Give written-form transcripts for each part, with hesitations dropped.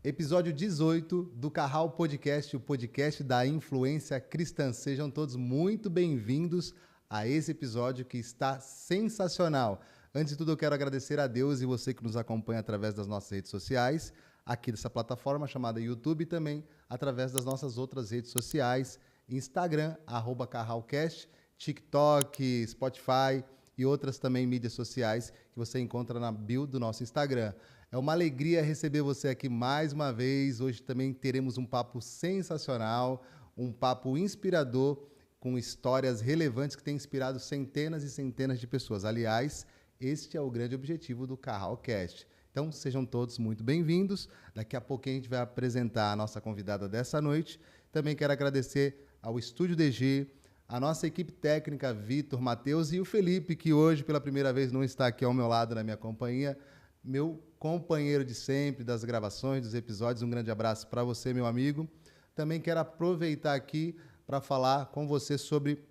Episódio 18 do Carral Podcast, o podcast da influência cristã. Sejam todos muito bem-vindos a esse episódio que está sensacional. Antes de tudo, eu quero agradecer a Deus e você que nos acompanha através das nossas redes sociais, aqui dessa plataforma chamada YouTube e também através das nossas outras redes sociais, Instagram, @carralcast, TikTok, Spotify e outras também mídias sociais que você encontra na bio do nosso Instagram. É uma alegria receber você aqui mais uma vez. Hoje também teremos um papo sensacional, um papo inspirador, com histórias relevantes que têm inspirado centenas e centenas de pessoas. Aliás, este é o grande objetivo do Carralcast. Então, sejam todos muito bem-vindos. Daqui a pouquinho a gente vai apresentar a nossa convidada dessa noite. Também quero agradecer ao Estúdio DG, a nossa equipe técnica, Vitor, Matheus e o Felipe, que hoje, pela primeira vez, não está aqui ao meu lado, na minha companhia. Meu companheiro de sempre, das gravações, dos episódios. Um grande abraço para você, meu amigo. Também quero aproveitar aqui para falar com você sobre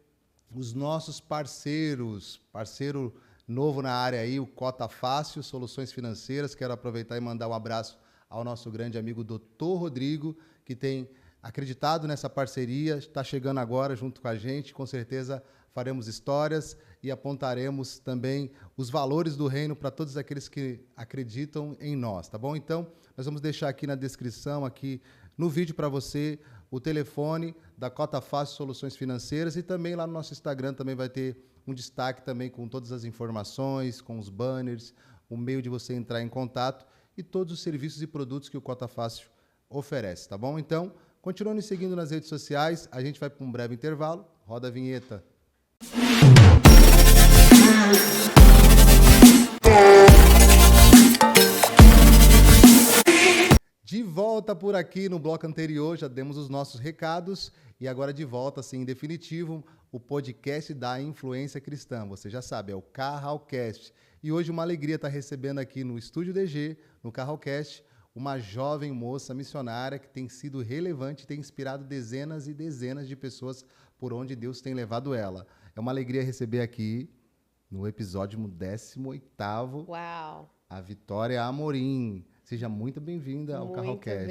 os nossos parceiros. Parceiro novo na área aí, o Cota Fácil, Soluções Financeiras. Quero aproveitar e mandar um abraço ao nosso grande amigo Dr. Rodrigo, que tem acreditado nessa parceria, está chegando agora junto com a gente. Com certeza faremos histórias e apontaremos também os valores do reino para todos aqueles que acreditam em nós, tá bom? Então, nós vamos deixar aqui na descrição, aqui no vídeo para você, o telefone da Cota Fácil Soluções Financeiras e também lá no nosso Instagram também vai ter um destaque também com todas as informações, com os banners, o meio de você entrar em contato e todos os serviços e produtos que o Cota Fácil oferece, tá bom? Então, continue nos seguindo nas redes sociais, a gente vai para um breve intervalo, roda a vinheta. De volta por aqui no bloco anterior, já demos os nossos recados e agora de volta, assim, em definitivo, o podcast da influência cristã. Você já sabe, é o Carralcast. E hoje uma alegria estar recebendo aqui no Estúdio DG, no Carralcast, uma jovem moça missionária que tem sido relevante, tem inspirado dezenas e dezenas de pessoas por onde Deus tem levado ela. É uma alegria receber aqui, no episódio 18º, Uau! a Vitória Amorim. Seja muito bem-vinda ao Carralcast.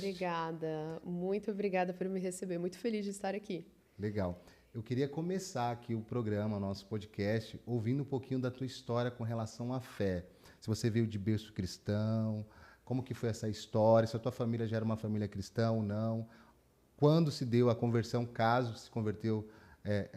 Muito obrigada por me receber. Muito feliz de estar aqui. Legal. Eu queria começar aqui o programa, o nosso podcast, ouvindo um pouquinho da tua história com relação à fé. Se você veio de berço cristão, como que foi essa história, se a tua família já era uma família cristã ou não, quando se deu a conversão, caso se converteu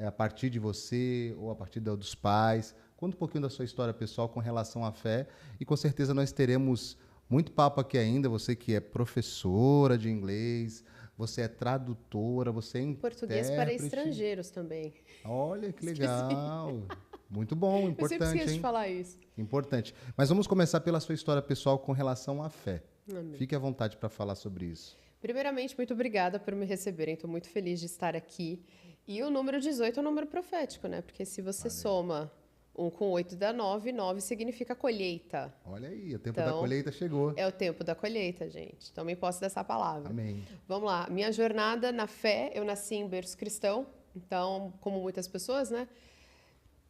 a partir de você ou a partir dos pais. Conta um pouquinho da sua história pessoal com relação à fé e com certeza nós teremos muito papo aqui ainda, você que é professora de inglês, você é tradutora, você é intérprete. Português para estrangeiros também. Olha, que legal. Muito bom, importante, Eu sempre esqueço hein? de falar isso. Importante. Mas vamos começar pela sua história pessoal com relação à fé. Amém. Fique à vontade para falar sobre isso. Primeiramente, muito obrigada por me receberem. Estou muito feliz de estar aqui. E o número 18 é um número profético, né? Porque se você soma 1 com 8 dá 9, 9 significa colheita. Olha aí, o tempo da colheita chegou. É o tempo da colheita, gente. Tomem posse dessa palavra. Amém. Vamos lá. Minha jornada na fé, eu nasci em berço cristão. Então, como muitas pessoas, né?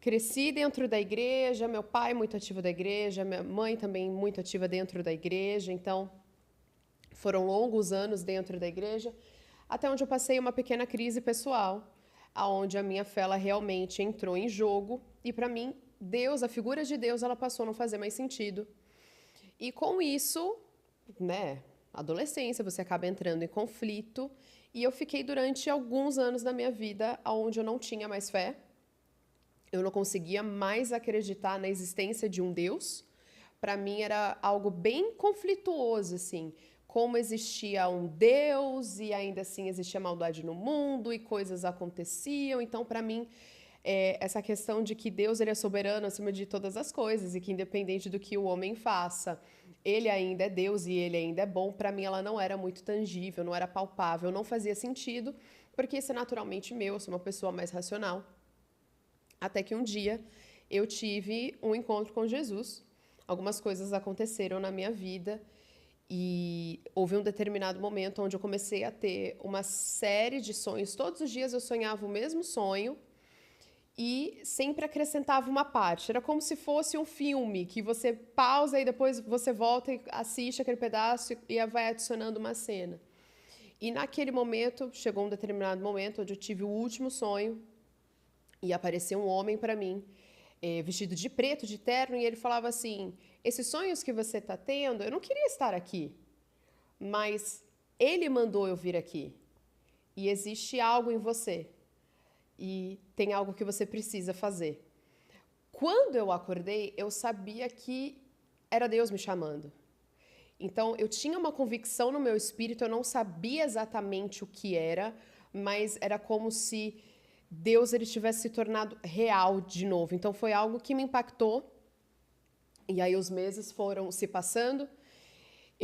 Cresci dentro da igreja, meu pai muito ativo da igreja, minha mãe também muito ativa dentro da igreja. Então, foram longos anos dentro da igreja, até onde eu passei uma pequena crise pessoal, aonde a minha fé ela realmente entrou em jogo e para mim Deus, a figura de Deus, ela passou a não fazer mais sentido. E com isso, né, adolescência, você acaba entrando em conflito e eu fiquei durante alguns anos da minha vida aonde eu não tinha mais fé. Eu não conseguia mais acreditar na existência de um Deus. Para mim era algo bem conflituoso, assim, como existia um Deus e ainda assim existia maldade no mundo e coisas aconteciam. Então, para mim, essa questão de que Deus ele é soberano acima de todas as coisas e que independente do que o homem faça, ele ainda é Deus e ele ainda é bom, para mim ela não era muito tangível, não era palpável, não fazia sentido, porque isso é naturalmente meu, eu sou uma pessoa mais racional. Até que um dia eu tive um encontro com Jesus, algumas coisas aconteceram na minha vida e houve um determinado momento onde eu comecei a ter uma série de sonhos. Todos os dias eu sonhava o mesmo sonho e sempre acrescentava uma parte. Era como se fosse um filme, que você pausa e depois você volta e assiste aquele pedaço e vai adicionando uma cena. E naquele momento, chegou um determinado momento onde eu tive o último sonho e apareceu um homem para mim, vestido de preto, de terno, e ele falava assim: esses sonhos que você está tendo, eu não queria estar aqui, mas ele mandou eu vir aqui. E existe algo em você. E tem algo que você precisa fazer. Quando eu acordei, eu sabia que era Deus me chamando. Então, eu tinha uma convicção no meu espírito, eu não sabia exatamente o que era, mas era como se Deus ele tivesse se tornado real de novo. Então, foi algo que me impactou. E aí os meses foram se passando,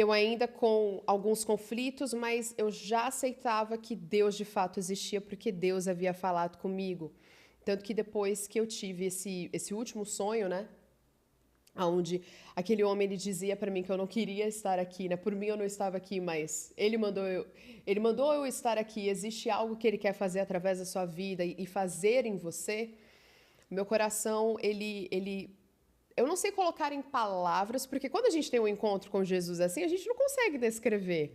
eu ainda com alguns conflitos, mas eu já aceitava que Deus de fato existia, porque Deus havia falado comigo. Tanto que depois que eu tive esse último sonho, né? Onde aquele homem ele dizia para mim que eu não queria estar aqui, né? Por mim eu não estava aqui, mas ele mandou eu estar aqui. Existe algo que ele quer fazer através da sua vida e fazer em você. Meu coração, eu não sei colocar em palavras, porque quando a gente tem um encontro com Jesus assim, a gente não consegue descrever.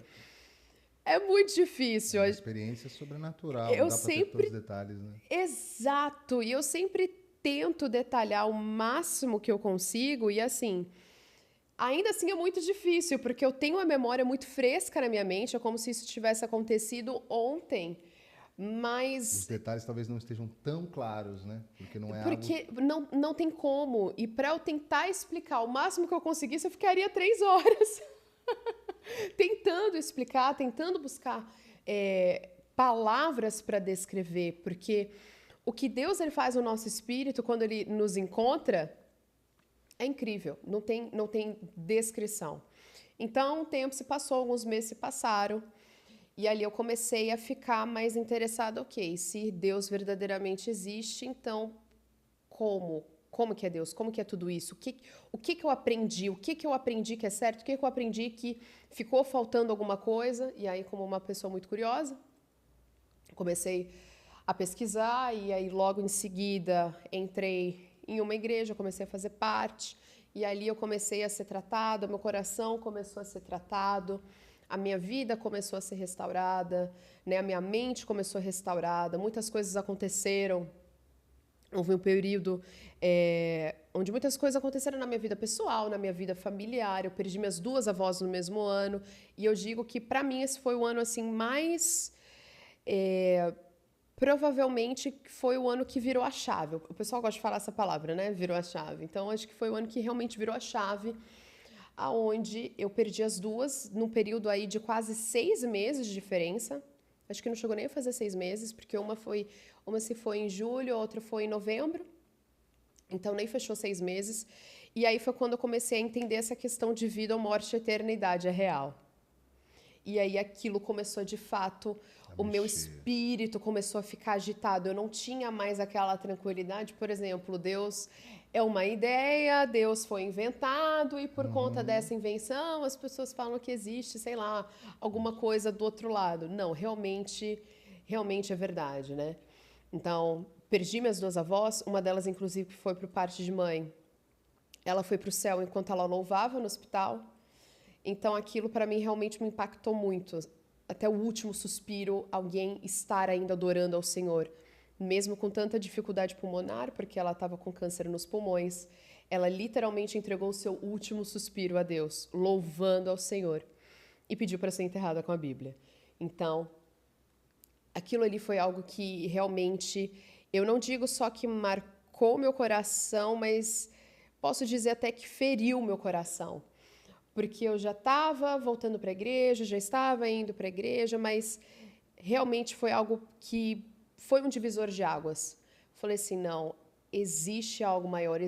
É muito difícil. É uma experiência sobrenatural, Eu não dá para ter todos sempre os detalhes, né? Exato, e eu sempre tento detalhar o máximo que eu consigo, e assim, ainda assim é muito difícil, porque eu tenho uma memória muito fresca na minha mente, é como se isso tivesse acontecido ontem, Os mas detalhes talvez não estejam tão claros, né? Porque não é algo. porque não tem como, e para eu tentar explicar o máximo que eu conseguisse, eu ficaria 3 horas tentando explicar, tentando buscar palavras para descrever, porque o que Deus ele faz no nosso espírito quando ele nos encontra é incrível, não tem descrição. Então, o tempo se passou, alguns meses se passaram, e ali eu comecei a ficar mais interessada, ok, se Deus verdadeiramente existe, então como? Como que é Deus? Como que é tudo isso? O que que eu aprendi? O que que eu aprendi que é certo? O que que eu aprendi que ficou faltando alguma coisa? E aí, como uma pessoa muito curiosa, comecei a pesquisar e aí logo em seguida entrei em uma igreja, comecei a fazer parte e ali eu comecei a ser tratado, meu coração começou a ser tratado, a minha vida começou a ser restaurada, né? A minha mente começou a ser restaurada, muitas coisas aconteceram. Houve um período onde muitas coisas aconteceram na minha vida pessoal, na minha vida familiar. Eu perdi minhas 2 avós no mesmo ano. E eu digo que, para mim, esse foi o ano assim mais... provavelmente foi o ano que virou a chave. O pessoal gosta de falar essa palavra, né? Virou a chave. Então, acho que foi o ano que realmente virou a chave, aonde eu perdi as duas, num período aí de quase 6 meses de diferença. Acho que não chegou nem a fazer 6 meses, porque uma se foi em julho, a outra foi em novembro. Então, nem fechou 6 meses. E aí foi quando eu comecei a entender essa questão de vida ou morte, eternidade é real. E aí aquilo começou, de fato, o meu espírito começou a ficar agitado. Eu não tinha mais aquela tranquilidade. Por exemplo, Deus é uma ideia, Deus foi inventado e por conta dessa invenção as pessoas falam que existe, sei lá, alguma coisa do outro lado. Não, realmente é verdade, né? Então, perdi minhas 2 avós, uma delas, inclusive, foi por parte de mãe. Ela foi para o céu enquanto ela louvava no hospital. Então, aquilo para mim realmente me impactou muito. Até o último suspiro, alguém estar ainda adorando ao Senhor. Mesmo com tanta dificuldade pulmonar, porque ela estava com câncer nos pulmões, ela literalmente entregou o seu último suspiro a Deus, louvando ao Senhor. E pediu para ser enterrada com a Bíblia. Então, aquilo ali foi algo que realmente, eu não digo só que marcou meu coração, mas posso dizer até que feriu meu coração. Porque eu já estava voltando para a igreja, já estava indo para a igreja, mas realmente foi algo que foi um divisor de águas. Falei assim, não, existe algo maior,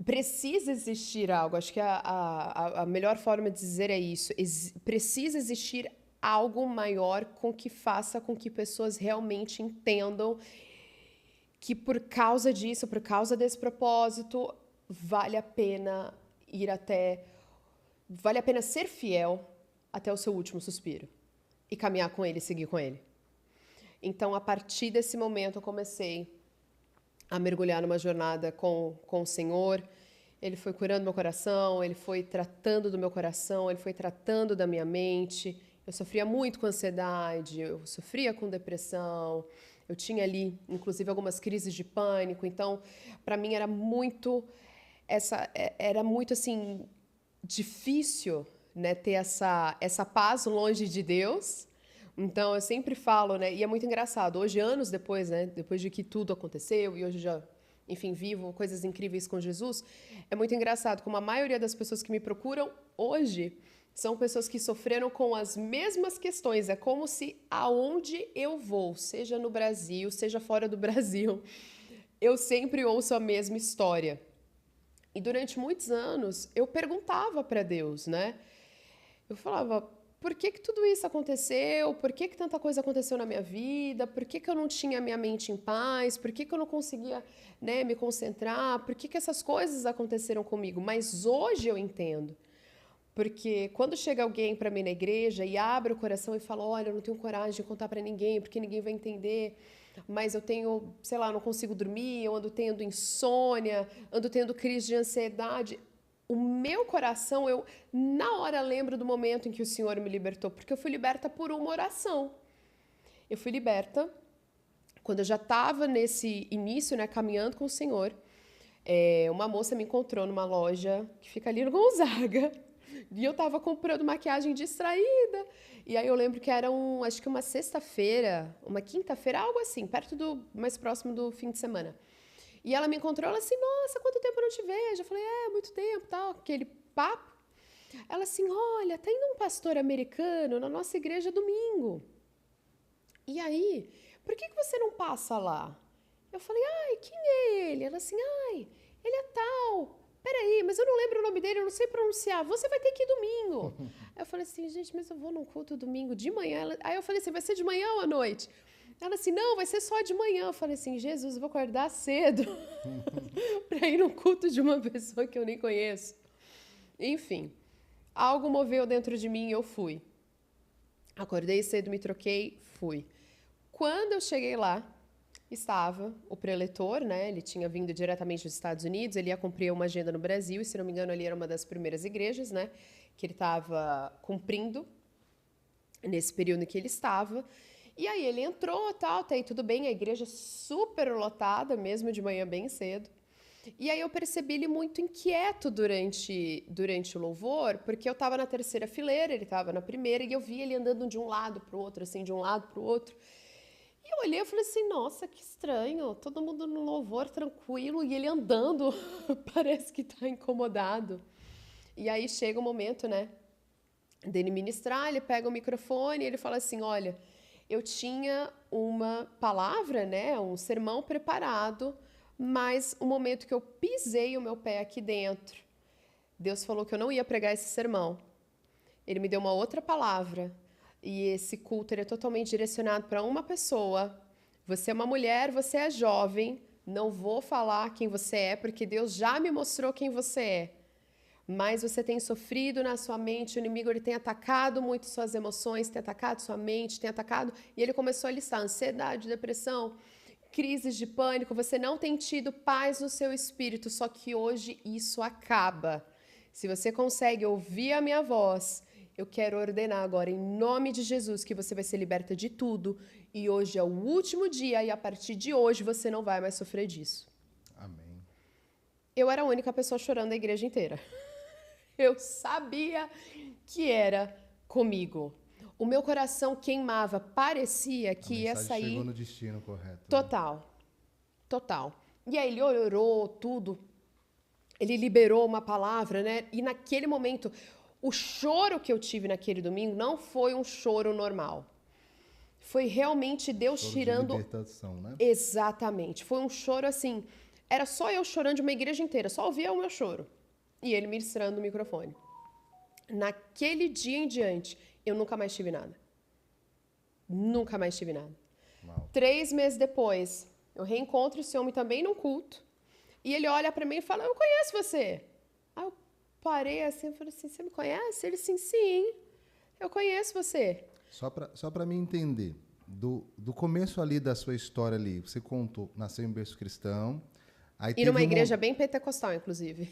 precisa existir algo. Acho que a melhor forma de dizer é isso. Precisa existir algo maior com que faça com que pessoas realmente entendam que por causa disso, por causa desse propósito, vale a pena vale a pena ser fiel até o seu último suspiro e caminhar com ele, seguir com ele. Então, a partir desse momento, eu comecei a mergulhar numa jornada com o Senhor. Ele foi curando meu coração, ele foi tratando do meu coração, ele foi tratando da minha mente. Eu sofria muito com ansiedade, eu sofria com depressão, eu tinha ali, inclusive, algumas crises de pânico. Então, para mim era muito assim difícil, né, ter essa paz longe de Deus. Então, eu sempre falo, né, e é muito engraçado. Hoje, anos depois, né, depois de que tudo aconteceu e hoje já, enfim, vivo coisas incríveis com Jesus, é muito engraçado como a maioria das pessoas que me procuram hoje são pessoas que sofreram com as mesmas questões. É como se aonde eu vou, seja no Brasil, seja fora do Brasil, eu sempre ouço a mesma história. E durante muitos anos eu perguntava para Deus, né? Eu falava, por que tudo isso aconteceu? Por que tanta coisa aconteceu na minha vida? Por que eu não tinha minha mente em paz? Por que eu não conseguia, né, me concentrar? Por que essas coisas aconteceram comigo? Mas hoje eu entendo. Porque quando chega alguém para mim na igreja e abre o coração e fala, olha, eu não tenho coragem de contar para ninguém, porque ninguém vai entender, mas eu tenho, sei lá, não consigo dormir, eu ando tendo insônia, ando tendo crise de ansiedade. O meu coração, eu na hora lembro do momento em que o Senhor me libertou, porque eu fui liberta por uma oração. Eu fui liberta quando eu já estava nesse início, né, caminhando com o Senhor. Uma moça me encontrou numa loja que fica ali no Gonzaga. E eu tava comprando maquiagem distraída. E aí eu lembro que era acho que uma sexta-feira, uma quinta-feira, algo assim, mais próximo do fim de semana. E ela me encontrou, ela assim, nossa, quanto tempo eu não te vejo? Eu falei, muito tempo, tal, aquele papo. Ela assim, olha, tá indo um pastor americano na nossa igreja domingo. E aí, por que você não passa lá? Eu falei, quem é ele? Ela assim, ele é tal. Peraí, mas eu não lembro o nome dele, eu não sei pronunciar. Você vai ter que ir domingo. Aí eu falei assim, gente, mas eu vou num culto domingo de manhã. Aí eu falei assim, vai ser de manhã ou à noite? Ela assim, não, vai ser só de manhã. Eu falei assim, Jesus, eu vou acordar cedo para ir num culto de uma pessoa que eu nem conheço. Enfim, algo moveu dentro de mim e eu fui. Acordei cedo, me troquei, fui. Quando eu cheguei lá, estava o preletor, né? Ele tinha vindo diretamente dos Estados Unidos, ele ia cumprir uma agenda no Brasil, e se não me engano, ali era uma das primeiras igrejas, né? Que ele estava cumprindo nesse período em que ele estava. E aí ele entrou, tal, tá aí tudo bem, a igreja super lotada, mesmo de manhã bem cedo. E aí eu percebi ele muito inquieto durante o louvor, porque eu estava na terceira fileira, ele estava na primeira, e eu vi ele andando de um lado para o outro, assim, de um lado para o outro. E eu olhei e falei assim, nossa, que estranho, todo mundo no louvor, tranquilo, e ele andando, parece que está incomodado. E aí chega o momento, né, dele ministrar, ele pega o microfone e ele fala assim, olha, eu tinha uma palavra, né, um sermão preparado, mas o momento que eu pisei o meu pé aqui dentro, Deus falou que eu não ia pregar esse sermão. Ele me deu uma outra palavra. E esse culto é totalmente direcionado para uma pessoa. Você é uma mulher, você é jovem. Não vou falar quem você é, porque Deus já me mostrou quem você é. Mas você tem sofrido na sua mente, o inimigo ele tem atacado muito suas emoções, tem atacado sua mente, tem atacado... E ele começou a listar ansiedade, depressão, crises de pânico. Você não tem tido paz no seu espírito, só que hoje isso acaba. Se você consegue ouvir a minha voz... Eu quero ordenar agora, em nome de Jesus, que você vai ser liberta de tudo. E hoje é o último dia e a partir de hoje você não vai mais sofrer disso. Amém. Eu era a única pessoa chorando da igreja inteira. Eu sabia que era comigo. O meu coração queimava, parecia que ia sair... Chegou no destino correto. Total, né? Total. E aí ele orou tudo. Ele liberou uma palavra, né? E naquele momento... O choro que eu tive naquele domingo não foi um choro normal. Foi realmente Deus choro tirando... de libertação, né? Exatamente. Foi um choro assim... Era só eu chorando de uma igreja inteira. Só ouvia o meu choro. E ele ministrando no microfone. Naquele dia em diante, eu nunca mais tive nada. Nunca mais tive nada. Uau. 3 meses depois, eu reencontro esse homem também num culto. E ele olha pra mim e fala, eu conheço você. Aí eu parei assim, eu falei assim, você me conhece? Ele assim, sim, eu conheço você. Só para me entender, do começo ali da sua história ali, você contou, nasceu em berço cristão, aí E numa igreja bem pentecostal, inclusive.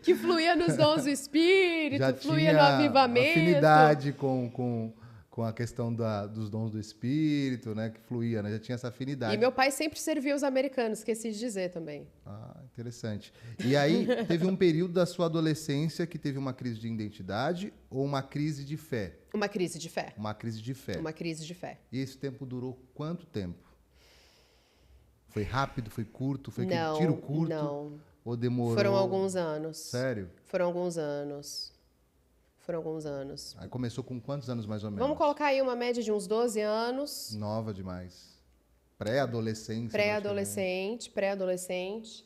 Que fluía nos dons do Espírito, já fluía no tinha avivamento. afinidade com a questão dos dons do Espírito, né? Que fluía, né? Já tinha essa afinidade. E meu pai sempre serviu os americanos, esqueci de dizer também. Ah, interessante. E aí, teve um período da sua adolescência que teve uma crise de identidade ou uma crise de fé? Uma crise de fé. Uma crise de fé. Uma crise de fé. E esse tempo durou quanto tempo? Foi rápido, foi curto, foi Não, aquele tiro curto? não. Ou demorou? Foram alguns anos. Sério? Foram alguns anos. Foram alguns anos. Aí começou com quantos anos mais ou menos? Vamos colocar aí uma média de uns 12 anos. Nova demais. Pré-adolescência. Pré-adolescente.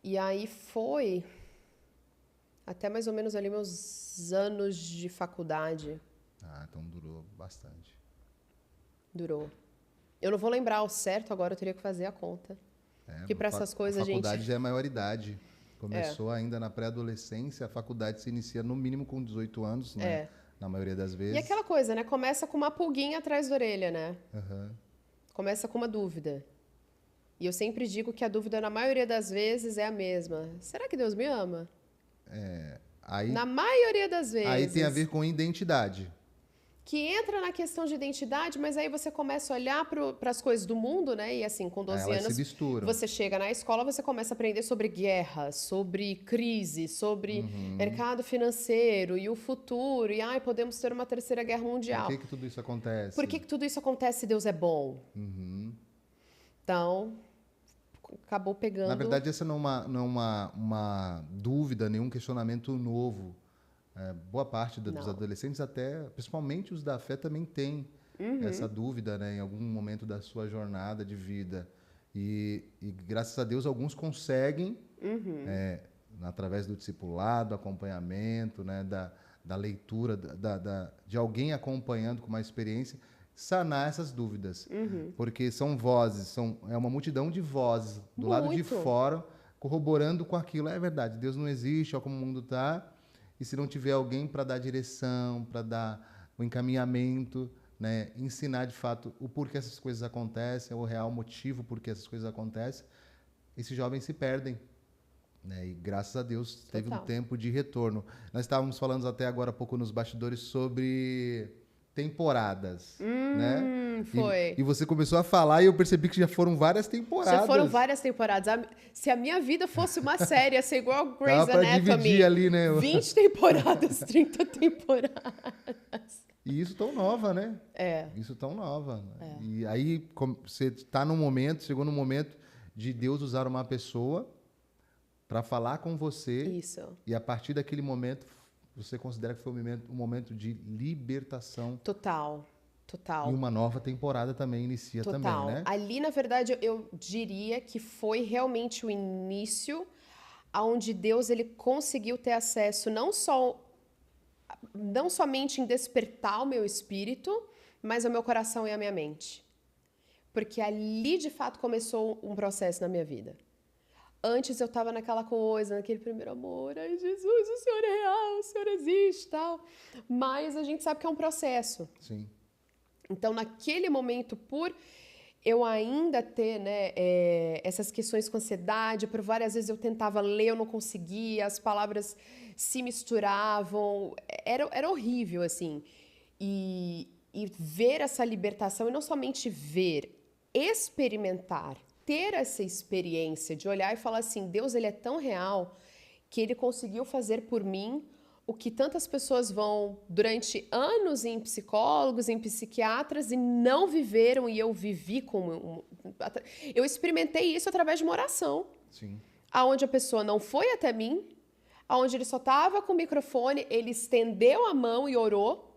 E aí foi até mais ou menos ali meus anos de faculdade. Ah, então durou bastante. Durou. Eu não vou lembrar ao certo, agora eu teria que fazer a conta. Que para essas coisas, a faculdade gente... já é maioridade. Começou ainda na pré-adolescência, a faculdade se inicia no mínimo com 18 anos, né? Na maioria das vezes. E aquela coisa, né? Começa com uma pulguinha atrás da orelha, né? Uhum. Começa com uma dúvida. E eu sempre digo que a dúvida, na maioria das vezes, é a mesma. Será que Deus me ama? Aí, Na maioria das vezes. aí tem a ver com identidade. Que entra na questão de identidade, mas aí você começa a olhar para as coisas do mundo, né? E assim, com 12 Elas anos, se misturam. você chega na escola, você começa a aprender sobre guerra, sobre crise, sobre mercado financeiro e o futuro. E, podemos ter uma terceira guerra mundial. Por que tudo isso acontece? Por que tudo isso acontece se Deus é bom? Então, acabou pegando... Na verdade, essa não é uma dúvida, nenhum questionamento novo. Boa parte dos adolescentes, até, principalmente os da fé, também tem essa dúvida, né, em algum momento da sua jornada de vida. E graças a Deus, alguns conseguem, através do discipulado, acompanhamento, né, da leitura, de alguém acompanhando com mais experiência, sanar essas dúvidas. Porque são vozes, é uma multidão de vozes do lado de fora, corroborando com aquilo. É verdade, Deus não existe, olha como o mundo está. E se não tiver alguém para dar direção, para dar o encaminhamento, né, ensinar de fato o porquê essas coisas acontecem, o real motivo por que essas coisas acontecem, esses jovens se perdem. Né? E graças a Deus teve um tempo de retorno. Nós estávamos falando até agora há pouco nos bastidores sobre temporadas, né? Foi. E você começou a falar e eu percebi que já foram várias temporadas. Já foram várias temporadas. Se a minha vida fosse uma série, ia ser igual a Grey's Dá pra Anatomy. dividir ali, né? 20 temporadas, 30 temporadas. E isso tão nova, né? Isso tão nova. E aí você está chegou num momento de Deus usar uma pessoa para falar com você. Isso. E a partir daquele momento, você considera que foi um momento de libertação. Total. E uma nova temporada também inicia também, né? Ali, na verdade, eu diria que foi realmente o início onde Deus ele conseguiu ter acesso não somente em despertar o meu espírito, mas ao meu coração e à minha mente. Porque ali, de fato, começou um processo na minha vida. Antes eu estava naquela coisa, naquele primeiro amor. Ai, Jesus, o Senhor é real, o Senhor existe e tal. Mas a gente sabe que é um processo. Sim. Então, naquele momento, por eu ainda ter, né, essas questões com ansiedade, por várias vezes eu tentava ler, eu não conseguia, as palavras se misturavam, era horrível, assim. E ver essa libertação, e não somente ver, experimentar, ter essa experiência de olhar e falar assim, Deus ele é tão real que ele conseguiu fazer por mim o que tantas pessoas vão durante anos em psicólogos, em psiquiatras e não viveram, e eu vivi eu experimentei isso através de uma oração. Sim. Aonde a pessoa não foi até mim, aonde ele só estava com o microfone, ele estendeu a mão e orou.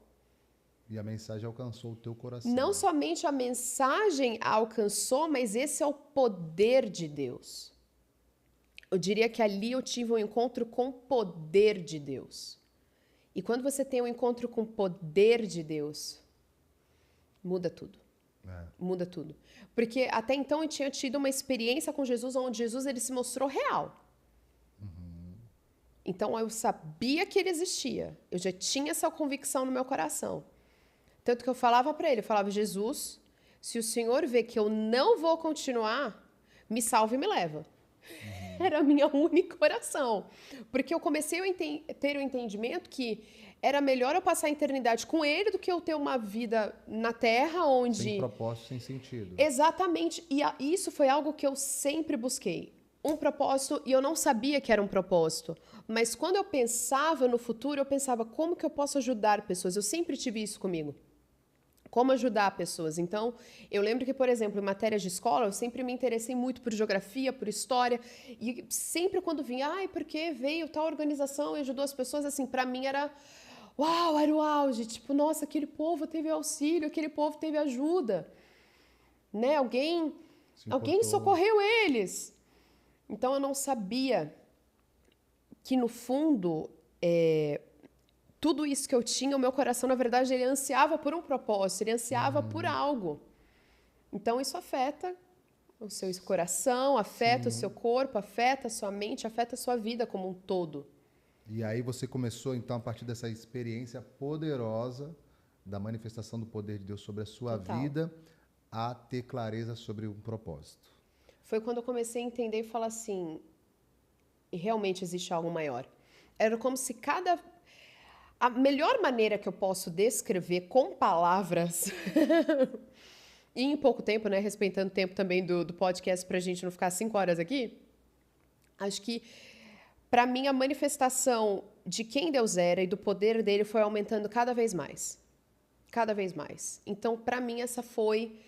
E a mensagem alcançou o teu coração. Não somente a mensagem alcançou, mas esse é o poder de Deus. Eu diria que ali eu tive um encontro com o poder de Deus. E quando você tem um encontro com o poder de Deus, muda tudo. Muda tudo. Porque até então eu tinha tido uma experiência com Jesus, onde Jesus ele se mostrou real. Então eu sabia que ele existia. Eu já tinha essa convicção no meu coração. Tanto que eu falava para ele, eu falava, Jesus, se o Senhor vê que eu não vou continuar, me salva e me leva. Era a minha única oração. Porque eu comecei a ter o entendimento que era melhor eu passar a eternidade com ele do que eu ter uma vida na Terra onde... Sem propósito, sem sentido. Exatamente. E isso foi algo que eu sempre busquei. Um propósito, e eu não sabia que era um propósito. Mas quando eu pensava no futuro, eu pensava, como que eu posso ajudar pessoas? Eu sempre tive isso comigo. Como ajudar pessoas. Então, eu lembro que, por exemplo, em matérias de escola, eu sempre me interessei muito por geografia, por história, e sempre quando vinha, porque veio tal organização e ajudou as pessoas, assim, para mim era, uau, era o auge, tipo, nossa, aquele povo teve auxílio, aquele povo teve ajuda, né? Alguém socorreu eles. Então, eu não sabia que, no fundo, tudo isso que eu tinha, o meu coração, na verdade, ele ansiava por um propósito, ele ansiava por algo. Então, isso afeta o seu coração, afeta o seu corpo, afeta a sua mente, afeta a sua vida como um todo. E aí você começou, então, a partir dessa experiência poderosa da manifestação do poder de Deus sobre a sua vida, a ter clareza sobre um propósito. Foi quando eu comecei a entender e falar assim, e realmente existe algo maior. Era como se a melhor maneira que eu posso descrever com palavras, e em pouco tempo, né, respeitando o tempo também do podcast para a gente não ficar 5 horas aqui, acho que, para mim, a manifestação de quem Deus era e do poder dele foi aumentando cada vez mais. Cada vez mais. Então, para mim, essa foi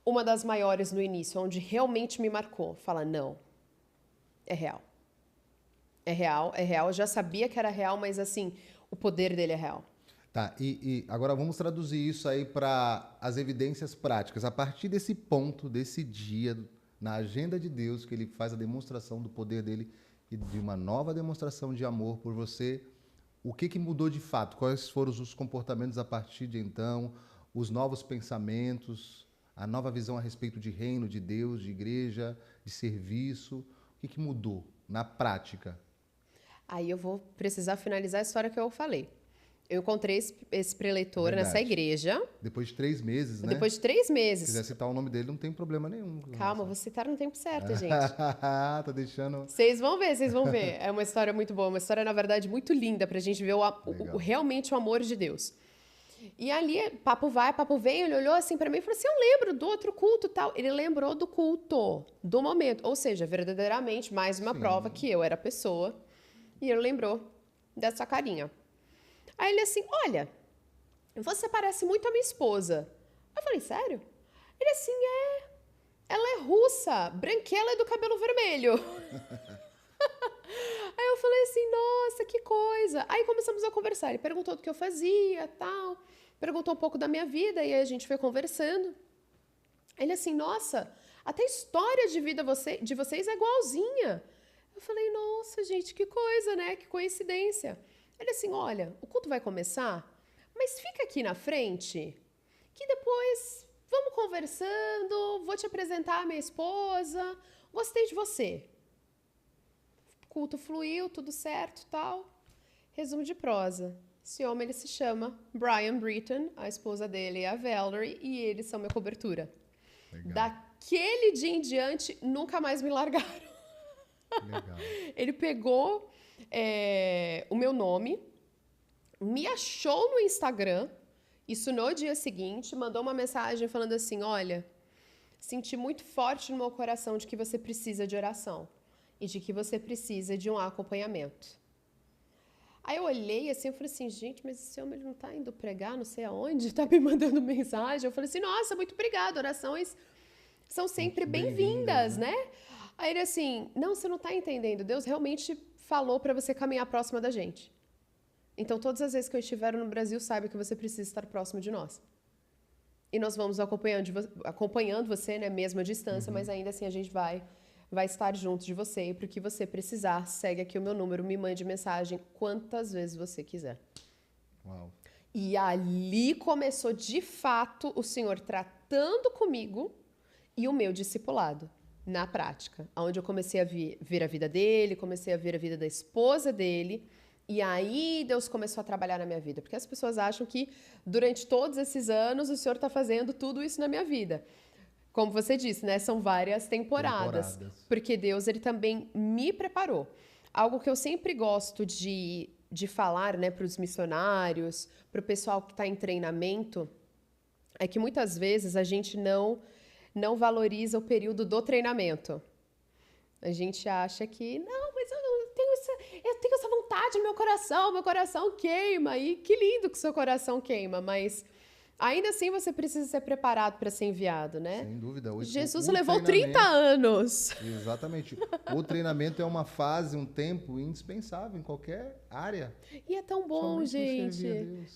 uma das maiores no início, onde realmente me marcou. Fala, não, é real. É real, é real. Eu já sabia que era real, mas assim... O poder dele é real. Tá, e agora vamos traduzir isso aí para as evidências práticas. A partir desse ponto, desse dia, na agenda de Deus, que ele faz a demonstração do poder dele e de uma nova demonstração de amor por você, o que mudou de fato? Quais foram os comportamentos a partir de então, os novos pensamentos, a nova visão a respeito de reino, de Deus, de igreja, de serviço? O que mudou na prática? Aí eu vou precisar finalizar a história que eu falei. Eu encontrei esse preleitor nessa igreja. Depois de 3 meses, né? Depois de 3 meses. Se quiser citar o nome dele, não tem problema nenhum. Calma, vou citar no tempo certo, gente. Tá deixando... Vocês vão ver. É uma história muito boa. Uma história, na verdade, muito linda pra gente ver realmente o amor de Deus. E ali, papo vai, papo vem, ele olhou assim pra mim e falou assim, eu lembro do outro culto e tal. Ele lembrou do culto, do momento. Ou seja, verdadeiramente, mais uma prova que eu era a pessoa. E ele lembrou dessa carinha. Aí ele assim, olha, você parece muito a minha esposa. Eu falei, sério? Ele assim, ela é russa, branquela e do cabelo vermelho. Aí eu falei assim, nossa, que coisa. Aí começamos a conversar, ele perguntou do que eu fazia, tal, perguntou um pouco da minha vida, e aí a gente foi conversando. Ele assim, nossa, até a história de vida de vocês é igualzinha. Eu falei, nossa, gente, que coisa, né? Que coincidência. Ele assim, olha, o culto vai começar, mas fica aqui na frente, que depois vamos conversando, vou te apresentar a minha esposa, gostei de você. O culto fluiu, tudo certo, tal. Resumo de prosa. Esse homem, ele se chama Brian Britton, a esposa dele é a Valerie, e eles são minha cobertura. Legal. Daquele dia em diante, nunca mais me largaram. Legal. Ele pegou o meu nome, me achou no Instagram, isso no dia seguinte, mandou uma mensagem falando assim, olha, senti muito forte no meu coração de que você precisa de oração e de que você precisa de um acompanhamento. Aí eu olhei assim, eu falei assim, gente, mas esse homem ele não está indo pregar não sei aonde, está me mandando mensagem. Eu falei assim, nossa, muito obrigada, orações são sempre bem-vindas, né? Aí ele assim, não, você não está entendendo, Deus realmente falou para você caminhar próxima da gente. Então, todas as vezes que eu estiver no Brasil, saiba que você precisa estar próximo de nós. E nós vamos acompanhando você, né, mesmo à distância, mas ainda assim a gente vai estar junto de você. E para o que você precisar, segue aqui o meu número, me mande mensagem quantas vezes você quiser. Uau. E ali começou, de fato, o Senhor tratando comigo e o meu discipulado. Na prática, onde eu comecei a ver a vida dele, comecei a ver a vida da esposa dele, E aí Deus começou a trabalhar na minha vida, porque as pessoas acham que durante todos esses anos o Senhor está fazendo tudo isso na minha vida. Como você disse, né? São várias temporadas. Porque Deus, ele também me preparou. Algo que eu sempre gosto de falar, né, para os missionários, para o pessoal que está em treinamento, é que muitas vezes a gente não valoriza o período do treinamento. A gente acha que, não, mas eu tenho essa vontade no meu coração queima. E que lindo que o seu coração queima, mas ainda assim você precisa ser preparado para ser enviado, né? Sem dúvida. Jesus levou 30 anos. Exatamente. O treinamento é uma fase, um tempo indispensável em qualquer área. E é tão bom, gente.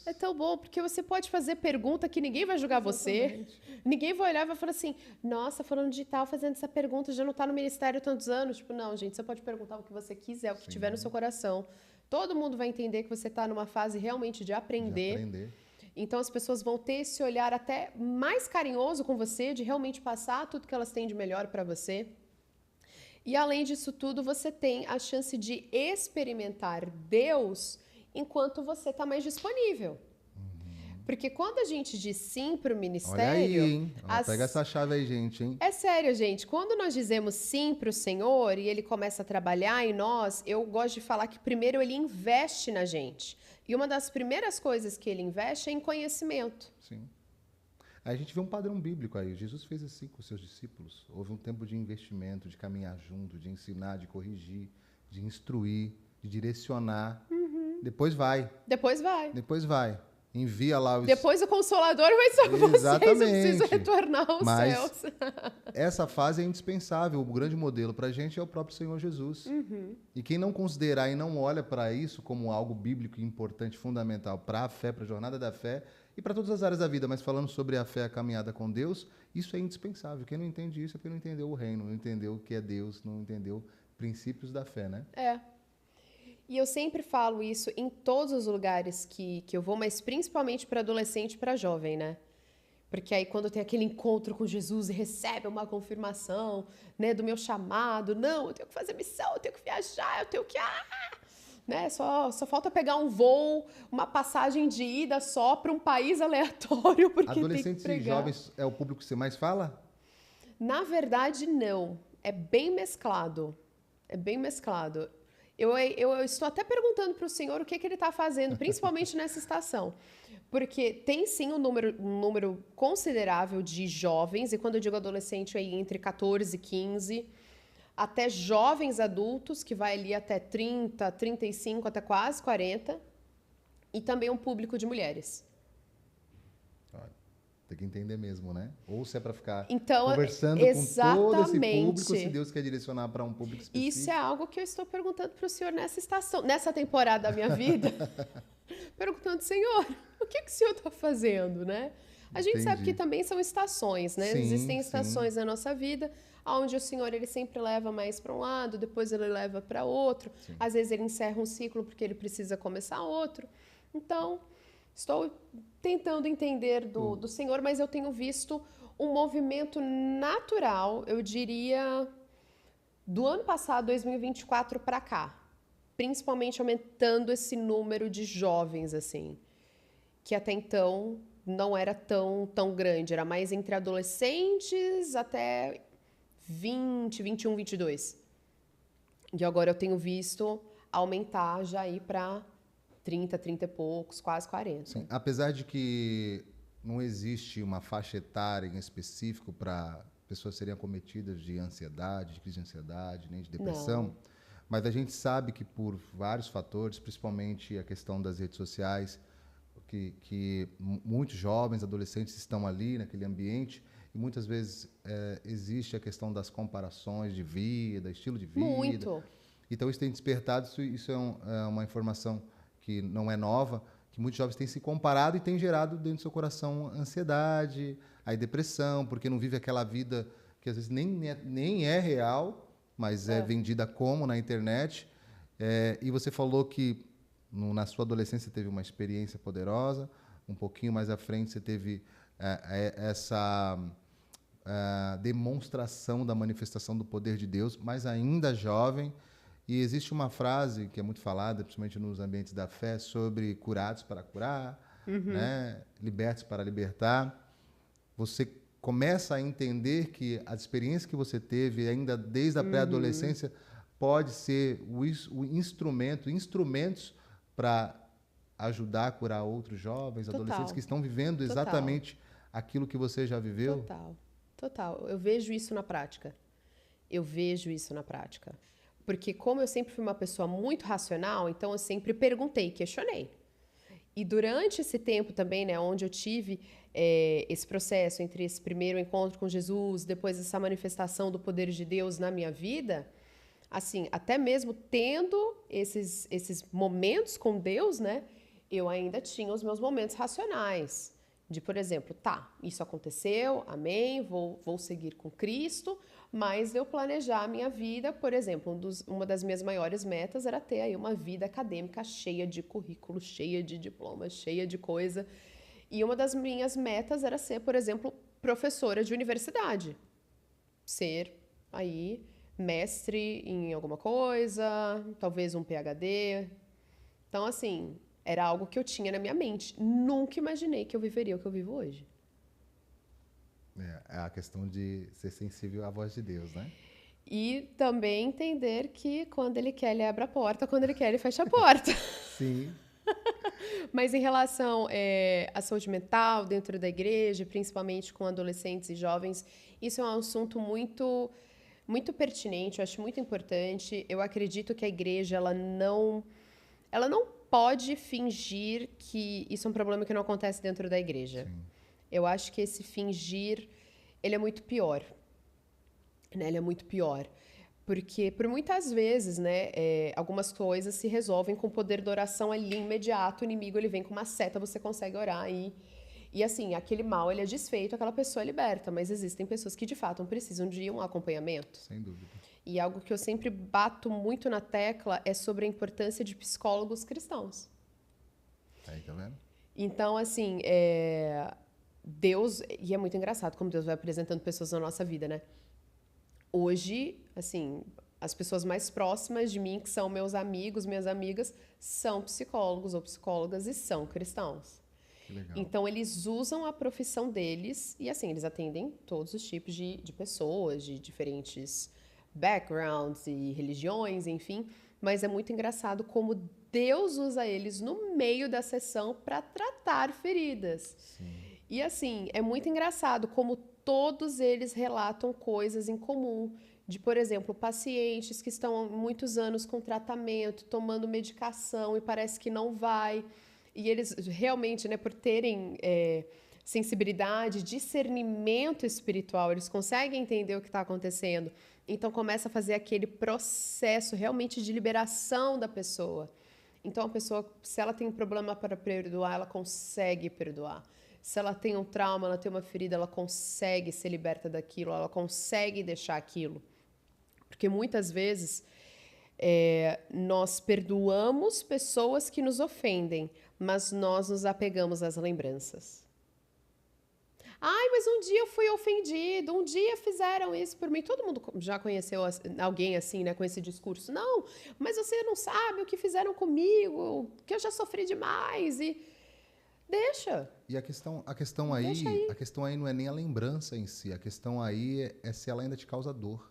É tão bom, porque você pode fazer pergunta que ninguém vai julgar você. Ninguém vai olhar e vai falar assim, nossa, falando de tal, fazendo essa pergunta, já não está no ministério há tantos anos. Tipo, não, gente, você pode perguntar o que você quiser, o que tiver no seu coração. Todo mundo vai entender que você está numa fase realmente de aprender. Então, as pessoas vão ter esse olhar até mais carinhoso com você, de realmente passar tudo que elas têm de melhor para você. E, além disso tudo, você tem a chance de experimentar Deus enquanto você está mais disponível. Porque quando a gente diz sim para o ministério... Olha aí, hein? Pega essa chave aí, gente, hein? É sério, gente. Quando nós dizemos sim para o Senhor e Ele começa a trabalhar em nós, eu gosto de falar que primeiro Ele investe na gente. E uma das primeiras coisas que Ele investe é em conhecimento. Sim. Aí a gente vê um padrão bíblico aí. Jesus fez assim com os seus discípulos. Houve um tempo de investimento, de caminhar junto, de ensinar, de corrigir, de instruir, de direcionar. Depois vai. Depois vai. Envia lá os... Depois o Consolador vai ser com vocês, eu preciso retornar aos céus. Essa fase é indispensável. O grande modelo para a gente é o próprio Senhor Jesus. E quem não considerar e não olha para isso como algo bíblico importante, fundamental para a fé, para a jornada da fé e para todas as áreas da vida, mas falando sobre a fé, a caminhada com Deus, isso é indispensável. Quem não entende isso é porque não entendeu o reino, não entendeu o que é Deus, não entendeu princípios da fé, né? E eu sempre falo isso em todos os lugares que eu vou, mas principalmente para adolescente e para jovem, né? Porque aí quando tem aquele encontro com Jesus e recebe uma confirmação, né, do meu chamado, não, eu tenho que fazer missão, eu tenho que viajar, eu tenho que... né? Só falta pegar um voo, uma passagem de ida só para um país aleatório, porque adolescentes tem que pregar. E jovens é o público que você mais fala? Na verdade, não. É bem mesclado. Eu estou até perguntando para o senhor o que ele está fazendo, principalmente nessa estação. Porque tem sim um número considerável de jovens, e quando eu digo adolescente, é entre 14 e 15, até jovens adultos, que vai ali até 30, 35, até quase 40, e também um público de mulheres. Tem que entender mesmo, né? Ou se é para ficar então, conversando com todo esse público, se Deus quer direcionar para um público específico. Isso é algo que eu estou perguntando para o senhor nessa estação, nessa temporada da minha vida. Perguntando, Senhor, o que o senhor está fazendo, né? A gente sabe que também são estações, né? Sim, existem estações na nossa vida, onde o Senhor ele sempre leva mais para um lado, depois ele leva para outro. Sim. Às vezes ele encerra um ciclo porque ele precisa começar outro. Então, estou tentando entender do Senhor, mas eu tenho visto um movimento natural, eu diria, do ano passado, 2024, para cá. Principalmente aumentando esse número de jovens, assim, que até então não era tão grande. Era mais entre adolescentes até 20, 21, 22. E agora eu tenho visto aumentar já aí para 30 e poucos, quase 40. Sim, apesar de que não existe uma faixa etária em específico para pessoas serem acometidas de ansiedade, de crise de ansiedade, nem de depressão, não. Mas a gente sabe que por vários fatores, principalmente a questão das redes sociais, que muitos jovens, adolescentes estão ali naquele ambiente e muitas vezes existe a questão das comparações de vida, estilo de vida. Muito. Então isso tem despertado, isso é uma informação que não é nova, que muitos jovens têm se comparado e têm gerado dentro do seu coração ansiedade, aí depressão, porque não vive aquela vida que às vezes nem é real, mas é vendida como na internet. E você falou que na sua adolescência você teve uma experiência poderosa, um pouquinho mais à frente você teve essa demonstração da manifestação do poder de Deus, mas ainda jovem. E existe uma frase que é muito falada, principalmente nos ambientes da fé, sobre curados para curar, né? Libertos para libertar. Você começa a entender que as experiências que você teve, ainda desde a pré-adolescência, pode ser o instrumentos para ajudar a curar outros jovens, adolescentes Total, que estão vivendo total, exatamente aquilo que você já viveu. total, total. Eu vejo isso na prática. Eu vejo isso na prática. Porque como eu sempre fui uma pessoa muito racional, então eu sempre perguntei, questionei. E durante esse tempo também, né, onde eu tive esse processo entre esse primeiro encontro com Jesus, depois essa manifestação do poder de Deus na minha vida, assim, até mesmo tendo esses momentos com Deus, né, eu ainda tinha os meus momentos racionais. De, por exemplo, tá, isso aconteceu, amém, vou seguir com Cristo, mas eu planejar a minha vida, por exemplo, uma das minhas maiores metas era ter aí uma vida acadêmica cheia de currículo, cheia de diplomas, cheia de coisa. E uma das minhas metas era ser, por exemplo, professora de universidade. Ser aí mestre em alguma coisa, talvez um PhD. Então, assim, era algo que eu tinha na minha mente. Nunca imaginei que eu viveria o que eu vivo hoje. É a questão de ser sensível à voz de Deus, né? E também entender que quando ele quer, ele abre a porta, quando ele quer, ele fecha a porta. Sim. Mas em relação à saúde mental dentro da igreja, principalmente com adolescentes e jovens, isso é um assunto muito pertinente, eu acho muito importante. Eu acredito que a igreja ela não pode fingir que isso é um problema que não acontece dentro da igreja. Sim. Eu acho que esse fingir, ele é muito pior. Né? Ele é muito pior. Porque, por muitas vezes, né, algumas coisas se resolvem com o poder da oração ali imediato. O inimigo, ele vem com uma seta, você consegue orar e assim, aquele mal, ele é desfeito, aquela pessoa é liberta. Mas existem pessoas que, de fato, precisam de um acompanhamento. Sem dúvida. E algo que eu sempre bato muito na tecla é sobre a importância de psicólogos cristãos. Aí, tá vendo? Então, assim, Deus... E é muito engraçado como Deus vai apresentando pessoas na nossa vida, né? Hoje, assim, as pessoas mais próximas de mim, que são meus amigos, minhas amigas, são psicólogos ou psicólogas e são cristãos. Que legal. Então, eles usam a profissão deles e, assim, eles atendem todos os tipos de pessoas, de diferentes backgrounds e religiões, enfim. Mas é muito engraçado como Deus usa eles no meio da sessão para tratar feridas. Sim. E, assim, é muito engraçado como todos eles relatam coisas em comum. De, por exemplo, pacientes que estão há muitos anos com tratamento, tomando medicação e parece que não vai. E eles realmente, né, por terem sensibilidade, discernimento espiritual, eles conseguem entender o que está acontecendo. Então, começa a fazer aquele processo realmente de liberação da pessoa. Então, a pessoa, se ela tem um problema para perdoar, ela consegue perdoar. Se ela tem um trauma, ela tem uma ferida, ela consegue ser liberta daquilo, ela consegue deixar aquilo. Porque muitas vezes nós perdoamos pessoas que nos ofendem, mas nós nos apegamos às lembranças. Ai, mas um dia eu fui ofendido, um dia fizeram isso por mim. Todo mundo já conheceu alguém assim, né, com esse discurso. Não, mas você não sabe o que fizeram comigo, que eu já sofri demais e deixa. E a questão aí não é nem a lembrança em si, a questão aí é se ela ainda te causa dor.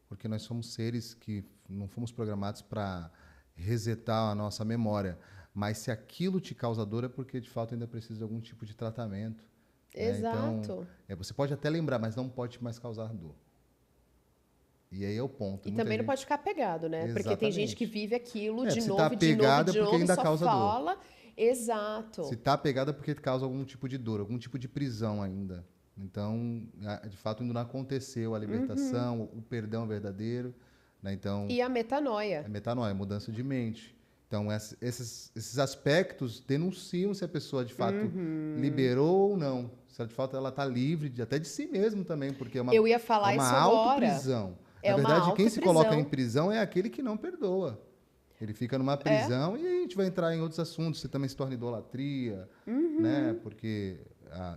Porque nós somos seres que não fomos programados para resetar a nossa memória, mas se aquilo te causa dor é porque de fato ainda precisa de algum tipo de tratamento. Exato. Então, você pode até lembrar, mas não pode mais causar dor. E aí é o ponto. E também não pode ficar apegado, né? Exatamente. Porque tem gente que vive aquilo de se novo, tá apegado de é novo, porque ainda só causa fala. dor. Exato. Se está apegado é porque causa algum tipo de dor, algum tipo de prisão ainda. Então, de fato, ainda não aconteceu a libertação, o perdão verdadeiro. Né? Então, E a metanoia. É metanoia, mudança de mente. Então, esses aspectos denunciam se a pessoa, de fato, liberou ou não. Se, de fato, ela está livre até de si mesmo também, porque é uma, Eu ia falar uma isso agora. autoprisão. É Na uma verdade, quem se coloca autoprisão. em prisão é aquele que não perdoa. Ele fica numa prisão e aí a gente vai entrar em outros assuntos. Você também se torna idolatria, né? Porque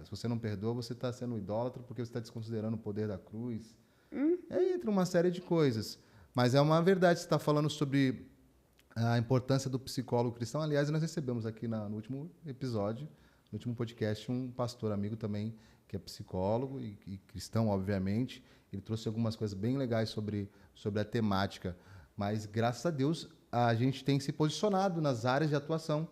se você não perdoa, você está sendo idólatra porque você está desconsiderando o poder da cruz. Aí entra uma série de coisas. Mas é uma verdade, você está falando sobre a importância do psicólogo cristão. Aliás, nós recebemos aqui no último episódio, no último podcast, um pastor amigo também, que é psicólogo e cristão, obviamente. Ele trouxe algumas coisas bem legais sobre a temática. Mas, graças a Deus, a gente tem se posicionado nas áreas de atuação.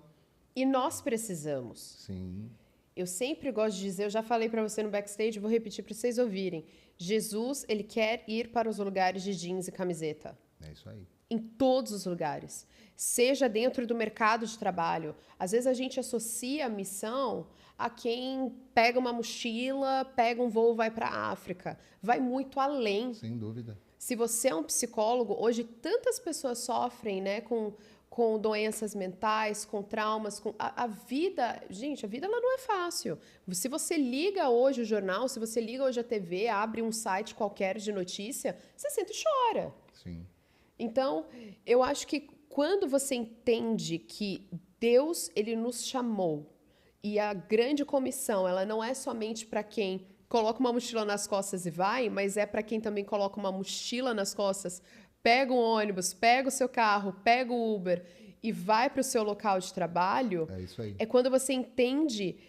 E nós precisamos. Sim. Eu sempre gosto de dizer, eu já falei para você no backstage, vou repetir para vocês ouvirem. Jesus, ele quer ir para os lugares de jeans e camiseta. É isso aí. Em todos os lugares. Seja dentro do mercado de trabalho. Às vezes a gente associa a missão a quem pega uma mochila, pega um voo, vai para a África. Vai muito além. Sem dúvida. Se você é um psicólogo, hoje tantas pessoas sofrem, né, com doenças mentais, com traumas, com a vida, gente, a vida ela não é fácil. Se você liga hoje o jornal, se você liga hoje a TV, abre um site qualquer de notícia, você senta e chora. Sim. Então, eu acho que quando você entende que Deus, ele nos chamou e a grande comissão, ela não é somente para quem coloca uma mochila nas costas e vai, mas é para quem também coloca uma mochila nas costas, pega um ônibus, pega o seu carro, pega o Uber e vai para o seu local de trabalho. É isso aí. É quando você entende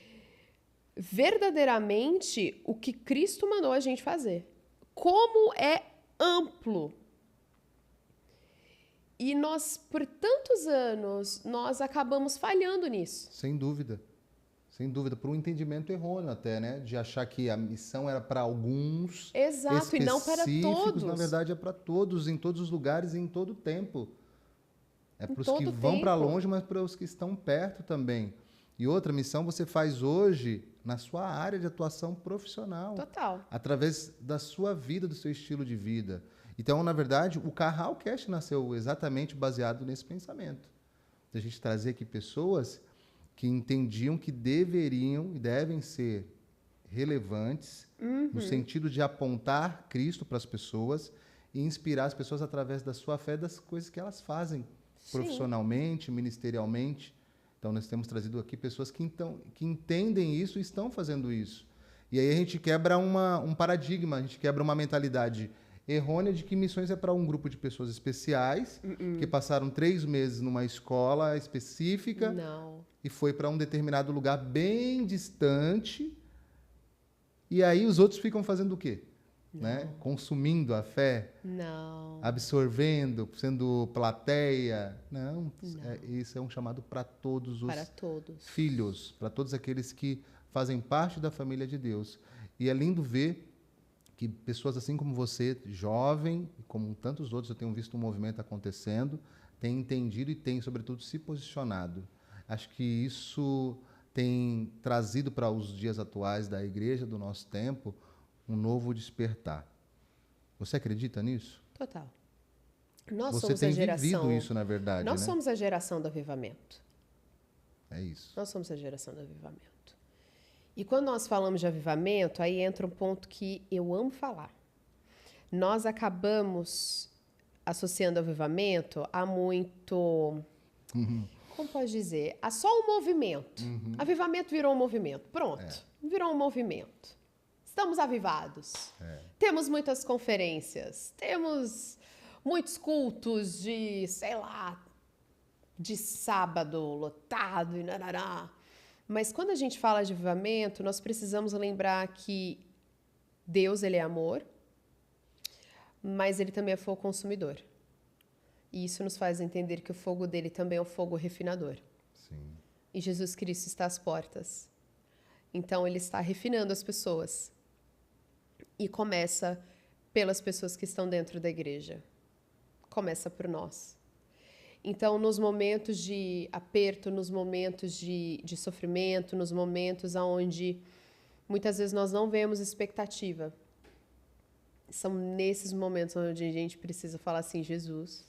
verdadeiramente o que Cristo mandou a gente fazer. Como é amplo. E nós, por tantos anos, nós acabamos falhando nisso. Sem dúvida. Sem dúvida, por um entendimento errôneo até, né? De achar que a missão era para alguns Exato, e não para todos. Na verdade, é para todos, em todos os lugares e em todo o tempo. É para os que todo vão para tempo. longe, mas para os que estão perto também. E outra missão você faz hoje na sua área de atuação profissional. Total. Através da sua vida, do seu estilo de vida. Então, na verdade, o Carralcast nasceu exatamente baseado nesse pensamento. De a gente trazer aqui pessoas que entendiam que deveriam e devem ser relevantes no sentido de apontar Cristo para as pessoas e inspirar as pessoas através da sua fé, das coisas que elas fazem profissionalmente, ministerialmente. Então, nós temos trazido aqui pessoas que entendem isso e estão fazendo isso. E aí a gente quebra um paradigma, a gente quebra uma mentalidade errônea de que missões é para um grupo de pessoas especiais que passaram 3 meses numa escola específica. Não. E foi para um determinado lugar bem distante. E aí os outros ficam fazendo o quê? Né? Consumindo a fé? Não. Absorvendo, sendo plateia? Não. Isso é um chamado para todos os filhos, para todos aqueles que fazem parte da família de Deus. E é lindo ver que pessoas assim como você, jovem, como tantos outros, eu tenho visto um movimento acontecendo, têm entendido e têm, sobretudo, se posicionado. Acho que isso tem trazido para os dias atuais da igreja do nosso tempo um novo despertar. Você acredita nisso? Total. Nós Você somos tem a geração... vivido isso, na verdade, Nós né? somos a geração do avivamento. É isso. Nós somos a geração do avivamento. E quando nós falamos de avivamento, aí entra um ponto que eu amo falar. Nós acabamos associando avivamento a muito... Como pode dizer? A só um movimento. Avivamento virou um movimento. Pronto. Virou um movimento. Estamos avivados. Temos muitas conferências. Temos muitos cultos de, sei lá, de sábado lotado e narará. Mas quando a gente fala de avivamento, nós precisamos lembrar que Deus, ele é amor, mas ele também é fogo consumidor. E isso nos faz entender que o fogo dele também é um fogo refinador. Sim. E Jesus Cristo está às portas. Então, ele está refinando as pessoas. E começa pelas pessoas que estão dentro da igreja. Começa por nós. Então, nos momentos de aperto, nos momentos de sofrimento, nos momentos onde muitas vezes nós não vemos expectativa, são nesses momentos onde a gente precisa falar assim, Jesus,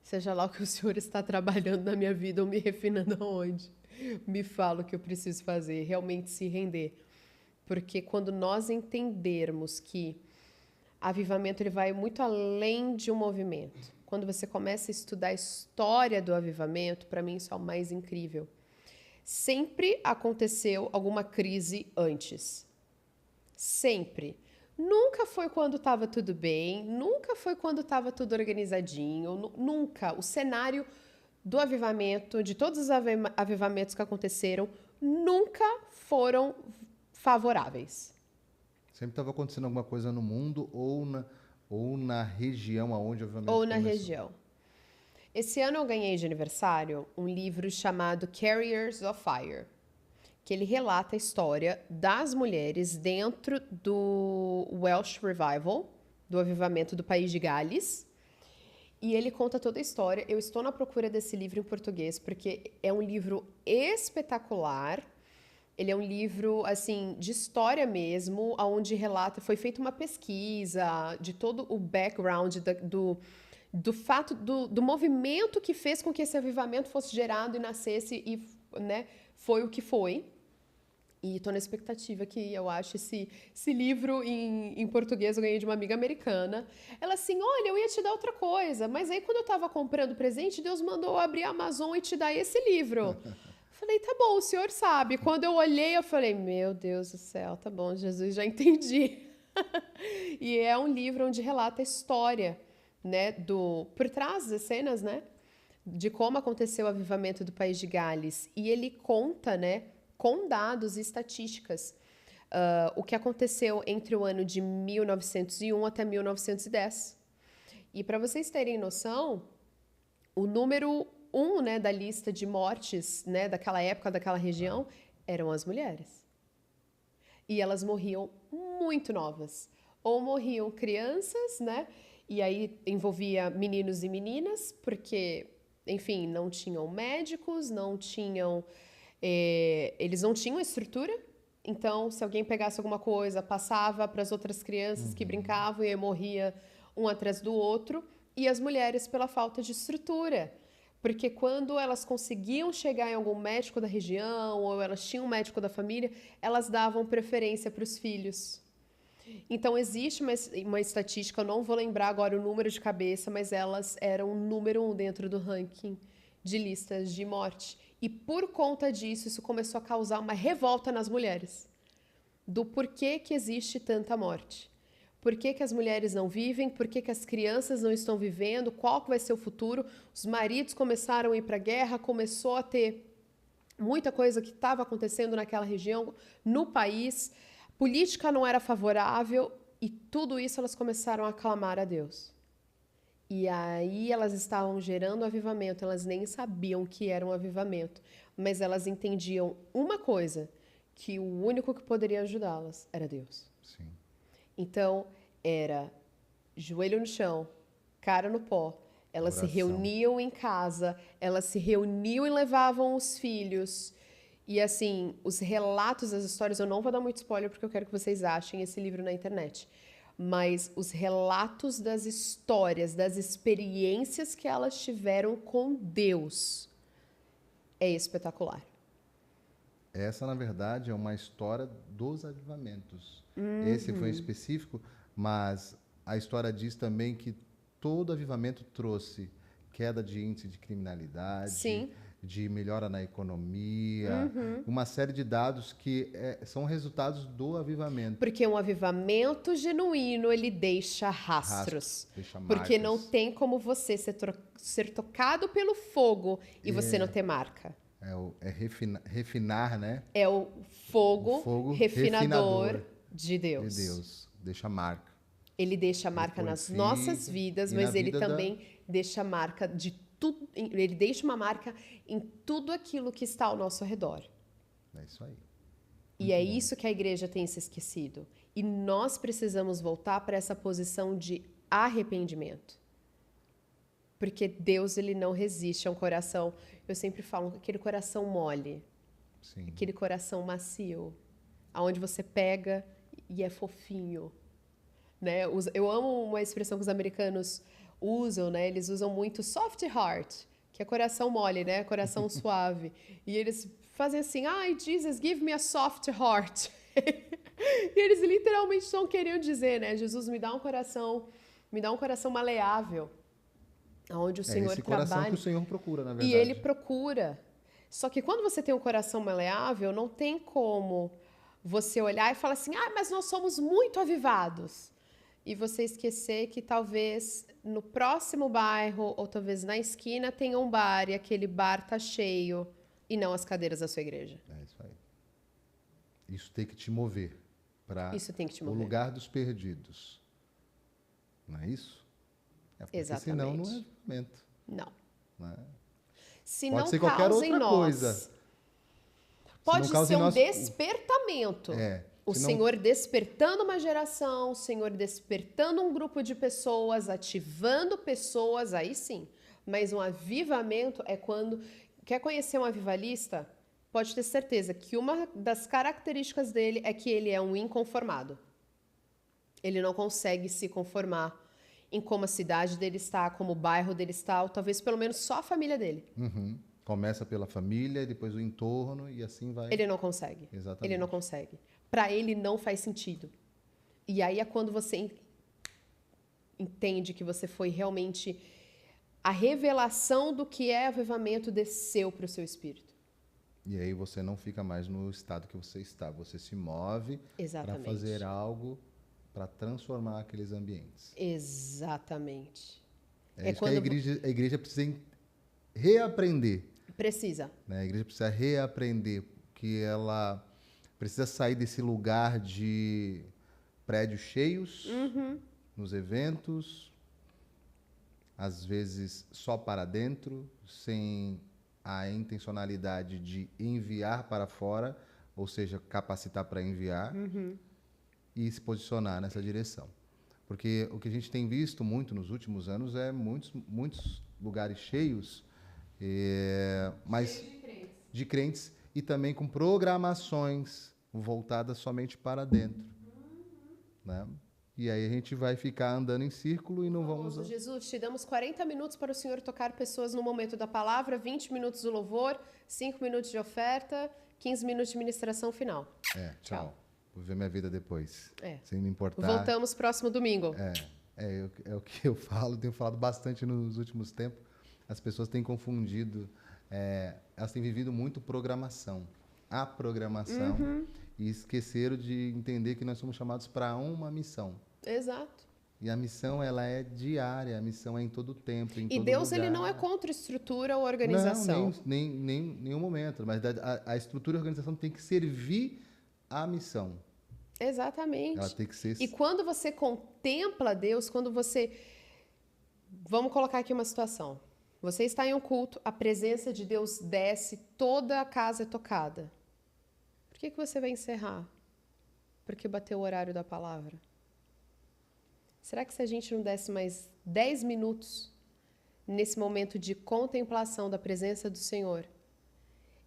seja lá o que o Senhor está trabalhando na minha vida ou me refinando aonde, me fala o que eu preciso fazer, realmente se render. Porque quando nós entendermos que avivamento ele vai muito além de um movimento, quando você começa a estudar a história do avivamento, para mim isso é o mais incrível. Sempre aconteceu alguma crise antes. Sempre. Nunca foi quando estava tudo bem, nunca foi quando estava tudo organizadinho, nunca. O cenário do avivamento, de todos os avivamentos que aconteceram, nunca foram favoráveis. Sempre estava acontecendo alguma coisa no mundo ou na região aonde o avivamento Ou na começou. região. Esse ano eu ganhei de aniversário um livro chamado Carriers of Fire, que ele relata a história das mulheres dentro do Welsh Revival, do avivamento do País de Gales. E ele conta toda a história. Eu estou na procura desse livro em português, porque é um livro espetacular. Ele é um livro, assim, de história mesmo, onde relata, foi feita uma pesquisa de todo o background do fato, do movimento que fez com que esse avivamento fosse gerado e nascesse e, né, foi o que foi. E estou na expectativa que eu acho esse livro em português, eu ganhei de uma amiga americana. Ela assim, olha, eu ia te dar outra coisa, mas aí quando eu estava comprando presente, Deus mandou eu abrir a Amazon e te dar esse livro. Falei, tá bom, o senhor sabe. Quando eu olhei, eu falei, meu Deus do céu, tá bom, Jesus, já entendi. E é um livro onde relata a história, né, por trás das cenas, né, de como aconteceu o avivamento do País de Gales. E ele conta, né, com dados e estatísticas, o que aconteceu entre o ano de 1901 até 1910. E para vocês terem noção, o número 1, né, da lista de mortes, né, daquela época, daquela região, eram as mulheres. E elas morriam muito novas. Ou morriam crianças, né? E aí envolvia meninos e meninas, porque, enfim, não tinham médicos, não tinham... eles não tinham estrutura, então se alguém pegasse alguma coisa, passava para as outras crianças que brincavam e aí morria um atrás do outro, e as mulheres pela falta de estrutura, porque quando elas conseguiam chegar em algum médico da região ou elas tinham um médico da família, elas davam preferência para os filhos. Então existe uma estatística, eu não vou lembrar agora o número de cabeça, mas elas eram o número 1 dentro do ranking de listas de morte. E por conta disso, isso começou a causar uma revolta nas mulheres. Do porquê que existe tanta morte. Por que que as mulheres não vivem? Por que que as crianças não estão vivendo? Qual que vai ser o futuro? Os maridos começaram a ir para a guerra, começou a ter muita coisa que estava acontecendo naquela região, no país. Política não era favorável e tudo isso elas começaram a clamar a Deus. E aí elas estavam gerando avivamento, elas nem sabiam que era um avivamento, mas elas entendiam uma coisa, que o único que poderia ajudá-las era Deus. Sim. Então, era joelho no chão, cara no pó, elas se reuniam em casa, elas se reuniam e levavam os filhos. E assim, os relatos, as histórias, eu não vou dar muito spoiler porque eu quero que vocês achem esse livro na internet. Mas os relatos das histórias, das experiências que elas tiveram com Deus é espetacular. Essa, na verdade, é uma história dos avivamentos. Esse foi específico, mas a história diz também que todo avivamento trouxe queda de índice de criminalidade, Sim. de melhora na economia, uma série de dados que são resultados do avivamento. Porque um avivamento genuíno, ele deixa rastros. Deixa porque marcas. não tem como você ser tocado pelo fogo e você não ter marca. Refinar, né? É o fogo refinador de Deus. De Deus. Deixa marca. Ele deixa marca nas nossas vidas, mas ele também deixa marca de tudo. Ele deixa uma marca em tudo aquilo que está ao nosso redor. É isso aí. E é isso que a igreja tem se esquecido. E nós precisamos voltar para essa posição de arrependimento. Porque Deus, ele não resiste a um coração, eu sempre falo, aquele coração mole. Sim. Aquele coração macio. Onde você pega e é fofinho. Né? Eu amo uma expressão que os americanos usam, né? Eles usam muito soft heart, que é coração mole, né? Coração suave. E eles fazem assim, ai, Jesus, give me a soft heart. E eles literalmente estão querendo dizer, né? Jesus, me dá um coração maleável, onde o Senhor esse coração trabalha. que o Senhor procura, na verdade. E Ele procura. Só que quando você tem um coração maleável, não tem como você olhar e falar assim, mas nós somos muito avivados. E você esquecer que talvez no próximo bairro, ou talvez na esquina, tenha um bar e aquele bar tá cheio e não as cadeiras da sua igreja. É isso aí. Isso tem que te mover para Isso tem que te o mover. lugar dos perdidos. Não é isso? É porque Exatamente. senão não é avivamento. Não. Não é? Se Pode não ser qualquer causa em outra nós. coisa. Pode Se não causa ser em um nós- despertamento. O se não- Senhor despertando uma geração, o Senhor despertando um grupo de pessoas, ativando pessoas, aí sim. Mas um avivamento é quando... Quer conhecer um avivalista? Pode ter certeza que uma das características dele é que ele é um inconformado. Ele não consegue se conformar em como a cidade dele está, como o bairro dele está, ou talvez pelo menos só a família dele. Uhum. Começa pela família, depois o entorno e assim vai. Ele não consegue. Exatamente. Ele não consegue. Para ele não faz sentido. E aí é quando você entende que você foi realmente... A revelação do que é avivamento desceu para o seu espírito. E aí você não fica mais no estado que você está. Você se move para Exatamente. fazer algo para transformar aqueles ambientes. Exatamente. É isso quando... que a igreja precisa reaprender. Precisa. Né? A igreja precisa reaprender que ela precisa sair desse lugar de prédios cheios nos eventos, às vezes só para dentro, sem a intencionalidade de enviar para fora, ou seja, capacitar para enviar e se posicionar nessa direção. Porque o que a gente tem visto muito nos últimos anos é muitos lugares cheios, mas de crentes e também com programações voltadas somente para dentro. Né? E aí a gente vai ficar andando em círculo e não vamos... Jesus, te damos 40 minutos para o Senhor tocar pessoas no momento da palavra, 20 minutos do louvor, 5 minutos de oferta, 15 minutos de ministração final. Tchau. Vou ver minha vida depois. Sem me importar. Voltamos próximo domingo. É o que eu falo, tenho falado bastante nos últimos tempos. As pessoas têm confundido, elas têm vivido muito programação. A programação. E esqueceram de entender que nós somos chamados para uma missão. Exato. E a missão, ela é diária, a missão é em todo tempo, em todo lugar. E Deus, lugar. ele não é contra estrutura ou organização. Não, nenhum momento. Mas a estrutura e a organização tem que servir à missão. Exatamente. Ela tem que ser... E quando você contempla Deus, quando você... Vamos colocar aqui uma situação. Você está em um culto, a presença de Deus desce, toda a casa é tocada. Por que você vai encerrar? Porque bateu o horário da palavra. Será que se a gente não desse mais 10 minutos nesse momento de contemplação da presença do Senhor,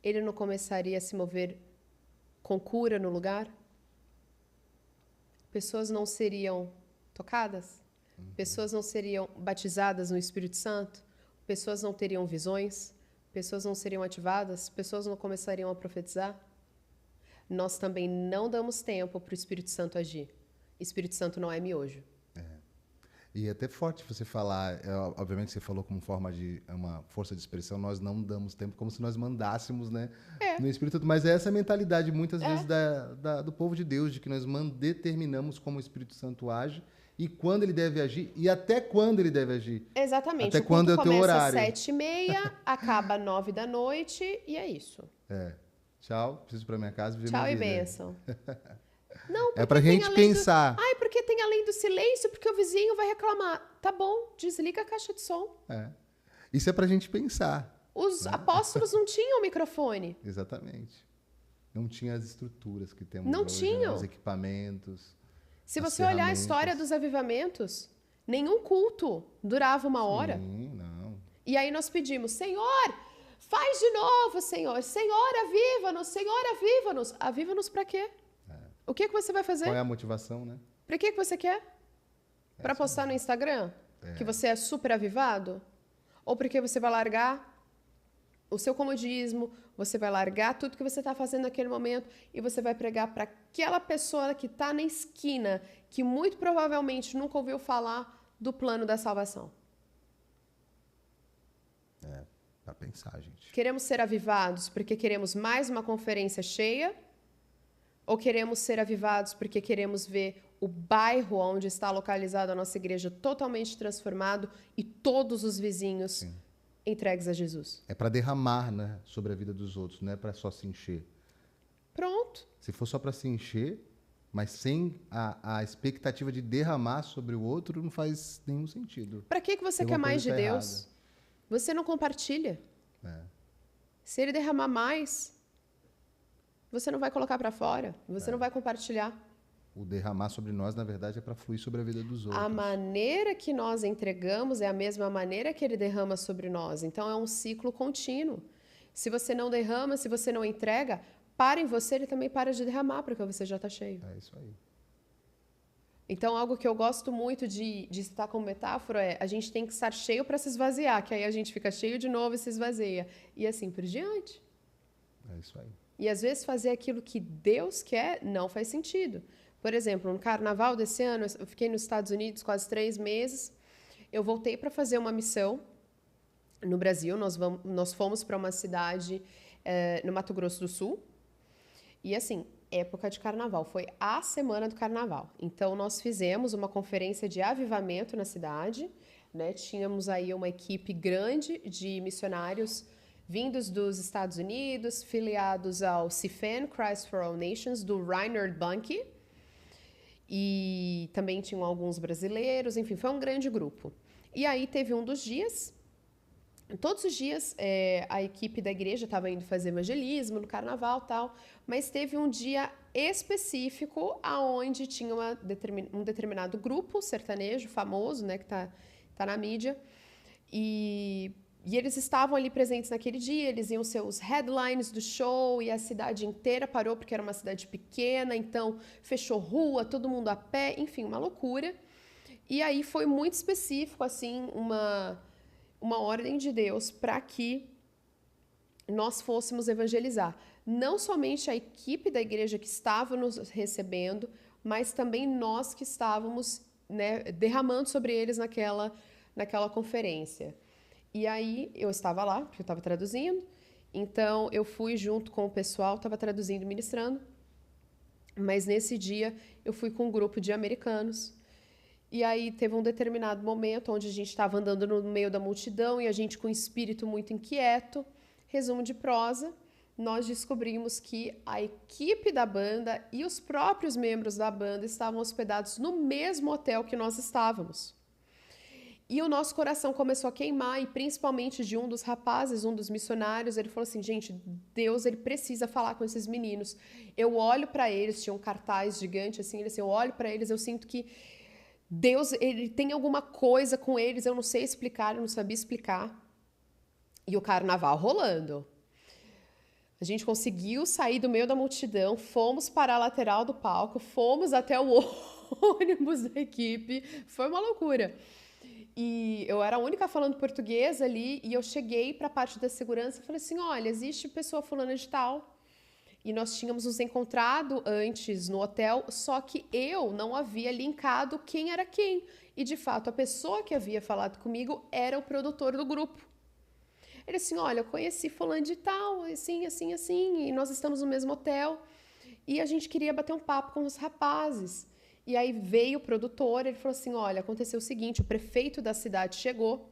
ele não começaria a se mover com cura no lugar? Pessoas não seriam tocadas? Pessoas não seriam batizadas no Espírito Santo? Pessoas não teriam visões? Pessoas não seriam ativadas? Pessoas não começariam a profetizar? Nós também não damos tempo para o Espírito Santo agir. Espírito Santo não é miojo. E é até forte você falar, obviamente você falou como forma de uma força de expressão, nós não damos tempo como se nós mandássemos, né, no Espírito Santo. Mas é essa mentalidade muitas vezes do povo de Deus, de que nós determinamos como o Espírito Santo age e quando ele deve agir e até quando ele deve agir. Exatamente. Até quando é o teu horário. Começa às 7h30, acaba às 9 da noite e é isso. Tchau, preciso ir para minha casa e viver Tchau minha e vida. bênção. Não, É pra gente pensar. Ai, porque tem além do silêncio, porque o vizinho vai reclamar. Tá bom, desliga a caixa de som. Isso é pra gente pensar. Os apóstolos não tinham microfone. Exatamente. Não tinha as estruturas que temos Não hoje, tinham. né? Os equipamentos. Se as você olhar a ferramentas. história dos avivamentos, nenhum culto durava 1 hora. Sim, não. E aí nós pedimos, Senhor, faz de novo, Senhor. Senhor, aviva-nos. Senhor, aviva-nos. Aviva-nos para quê? O que você vai fazer? Qual é a motivação, né? Para que você quer? Para postar no Instagram? Que você é super avivado? Ou porque você vai largar o seu comodismo, você vai largar tudo que você está fazendo naquele momento e você vai pregar para aquela pessoa que está na esquina, que muito provavelmente nunca ouviu falar do plano da salvação? Para pensar, gente. Queremos ser avivados porque queremos mais uma conferência cheia? Ou queremos ser avivados porque queremos ver o bairro onde está localizada a nossa igreja totalmente transformado e todos os vizinhos Sim. entregues a Jesus? É para derramar, né, sobre a vida dos outros, não é para só se encher. Pronto. Se for só para se encher, mas sem a expectativa de derramar sobre o outro, não faz nenhum sentido. Para que você Tem quer alguma mais de coisa que tá Deus? Você não compartilha. É. Se ele derramar mais, você não vai colocar para fora. Você não vai compartilhar. O derramar sobre nós, na verdade, é para fluir sobre a vida dos outros. A maneira que nós entregamos é a mesma maneira que ele derrama sobre nós. Então é um ciclo contínuo. Se você não derrama, se você não entrega, para em você, ele também para de derramar, porque você já está cheio. É isso aí. Então, algo que eu gosto muito de citar como metáfora é: a gente tem que estar cheio para se esvaziar, que aí a gente fica cheio de novo e se esvazia. E assim por diante. É isso aí. E às vezes fazer aquilo que Deus quer não faz sentido. Por exemplo, no carnaval desse ano, eu fiquei nos Estados Unidos quase 3 meses. Eu voltei para fazer uma missão no Brasil. Nós fomos para uma cidade no Mato Grosso do Sul. E assim, época de carnaval, foi a semana do carnaval. Então, nós fizemos uma conferência de avivamento na cidade, né? Tínhamos aí uma equipe grande de missionários vindos dos Estados Unidos, filiados ao CFAN, Christ for All Nations, do Reinhard Bonnke, e também tinham alguns brasileiros, enfim, foi um grande grupo. E aí teve um dos dias, todos os dias a equipe da igreja estava indo fazer evangelismo no carnaval e tal, mas teve um dia específico aonde tinha um determinado grupo sertanejo famoso, né, que tá na mídia, e eles estavam ali presentes naquele dia, eles iam ser os headlines do show e a cidade inteira parou porque era uma cidade pequena, então fechou rua, todo mundo a pé, enfim, uma loucura. E aí foi muito específico, assim, uma ordem de Deus para que nós fôssemos evangelizar. Não somente a equipe da igreja que estava nos recebendo, mas também nós que estávamos, né, derramando sobre eles naquela conferência. E aí eu estava lá, porque eu estava traduzindo, então eu fui junto com o pessoal, estava traduzindo e ministrando, mas nesse dia eu fui com um grupo de americanos. E aí teve um determinado momento onde a gente estava andando no meio da multidão e a gente com um espírito muito inquieto. Resumo de prosa, nós descobrimos que a equipe da banda e os próprios membros da banda estavam hospedados no mesmo hotel que nós estávamos. E o nosso coração começou a queimar, e principalmente de um dos rapazes, um dos missionários, ele falou assim: gente, Deus, ele precisa falar com esses meninos. Eu olho para eles, tinha um cartaz gigante assim, ele assim, eu olho para eles, eu sinto que Deus, ele tem alguma coisa com eles, eu não sei explicar, eu não sabia explicar. E o carnaval rolando. A gente conseguiu sair do meio da multidão, fomos para a lateral do palco, fomos até o ônibus da equipe, foi uma loucura. E eu era a única falando português ali, e eu cheguei para a parte da segurança e falei assim: olha, existe pessoa fulana de tal, e nós tínhamos nos encontrado antes no hotel, só que eu não havia linkado quem era quem. E, de fato, a pessoa que havia falado comigo era o produtor do grupo. Ele assim: olha, eu conheci fulano de tal, assim, assim, assim, e nós estamos no mesmo hotel, e a gente queria bater um papo com os rapazes. E aí veio o produtor, ele falou assim: olha, aconteceu o seguinte, o prefeito da cidade chegou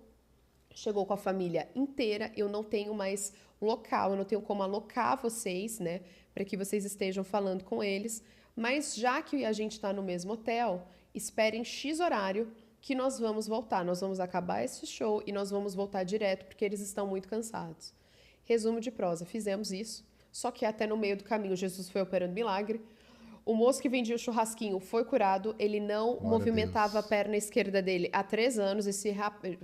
com a família inteira, eu não tenho mais local, eu não tenho como alocar vocês, né, para que vocês estejam falando com eles, mas já que a gente está no mesmo hotel, esperem X horário que nós vamos voltar, nós vamos acabar esse show e nós vamos voltar direto, porque eles estão muito cansados. Resumo de prosa, fizemos isso, só que até no meio do caminho Jesus foi operando milagre. O moço que vendia o churrasquinho foi curado, ele não Glória movimentava a Deus. a perna esquerda dele há 3 anos. Esse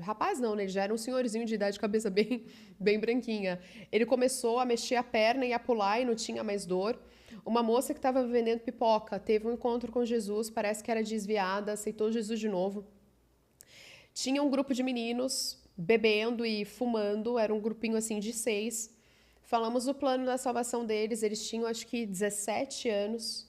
rapaz não, né? Ele já era um senhorzinho de idade, cabeça bem branquinha. Ele começou a mexer a perna e a pular e não tinha mais dor. Uma moça que estava vendendo pipoca teve um encontro com Jesus, parece que era desviada, aceitou Jesus de novo. Tinha um grupo de meninos bebendo e fumando, era um grupinho assim de 6. Falamos do plano da salvação deles, eles tinham acho que 17 anos.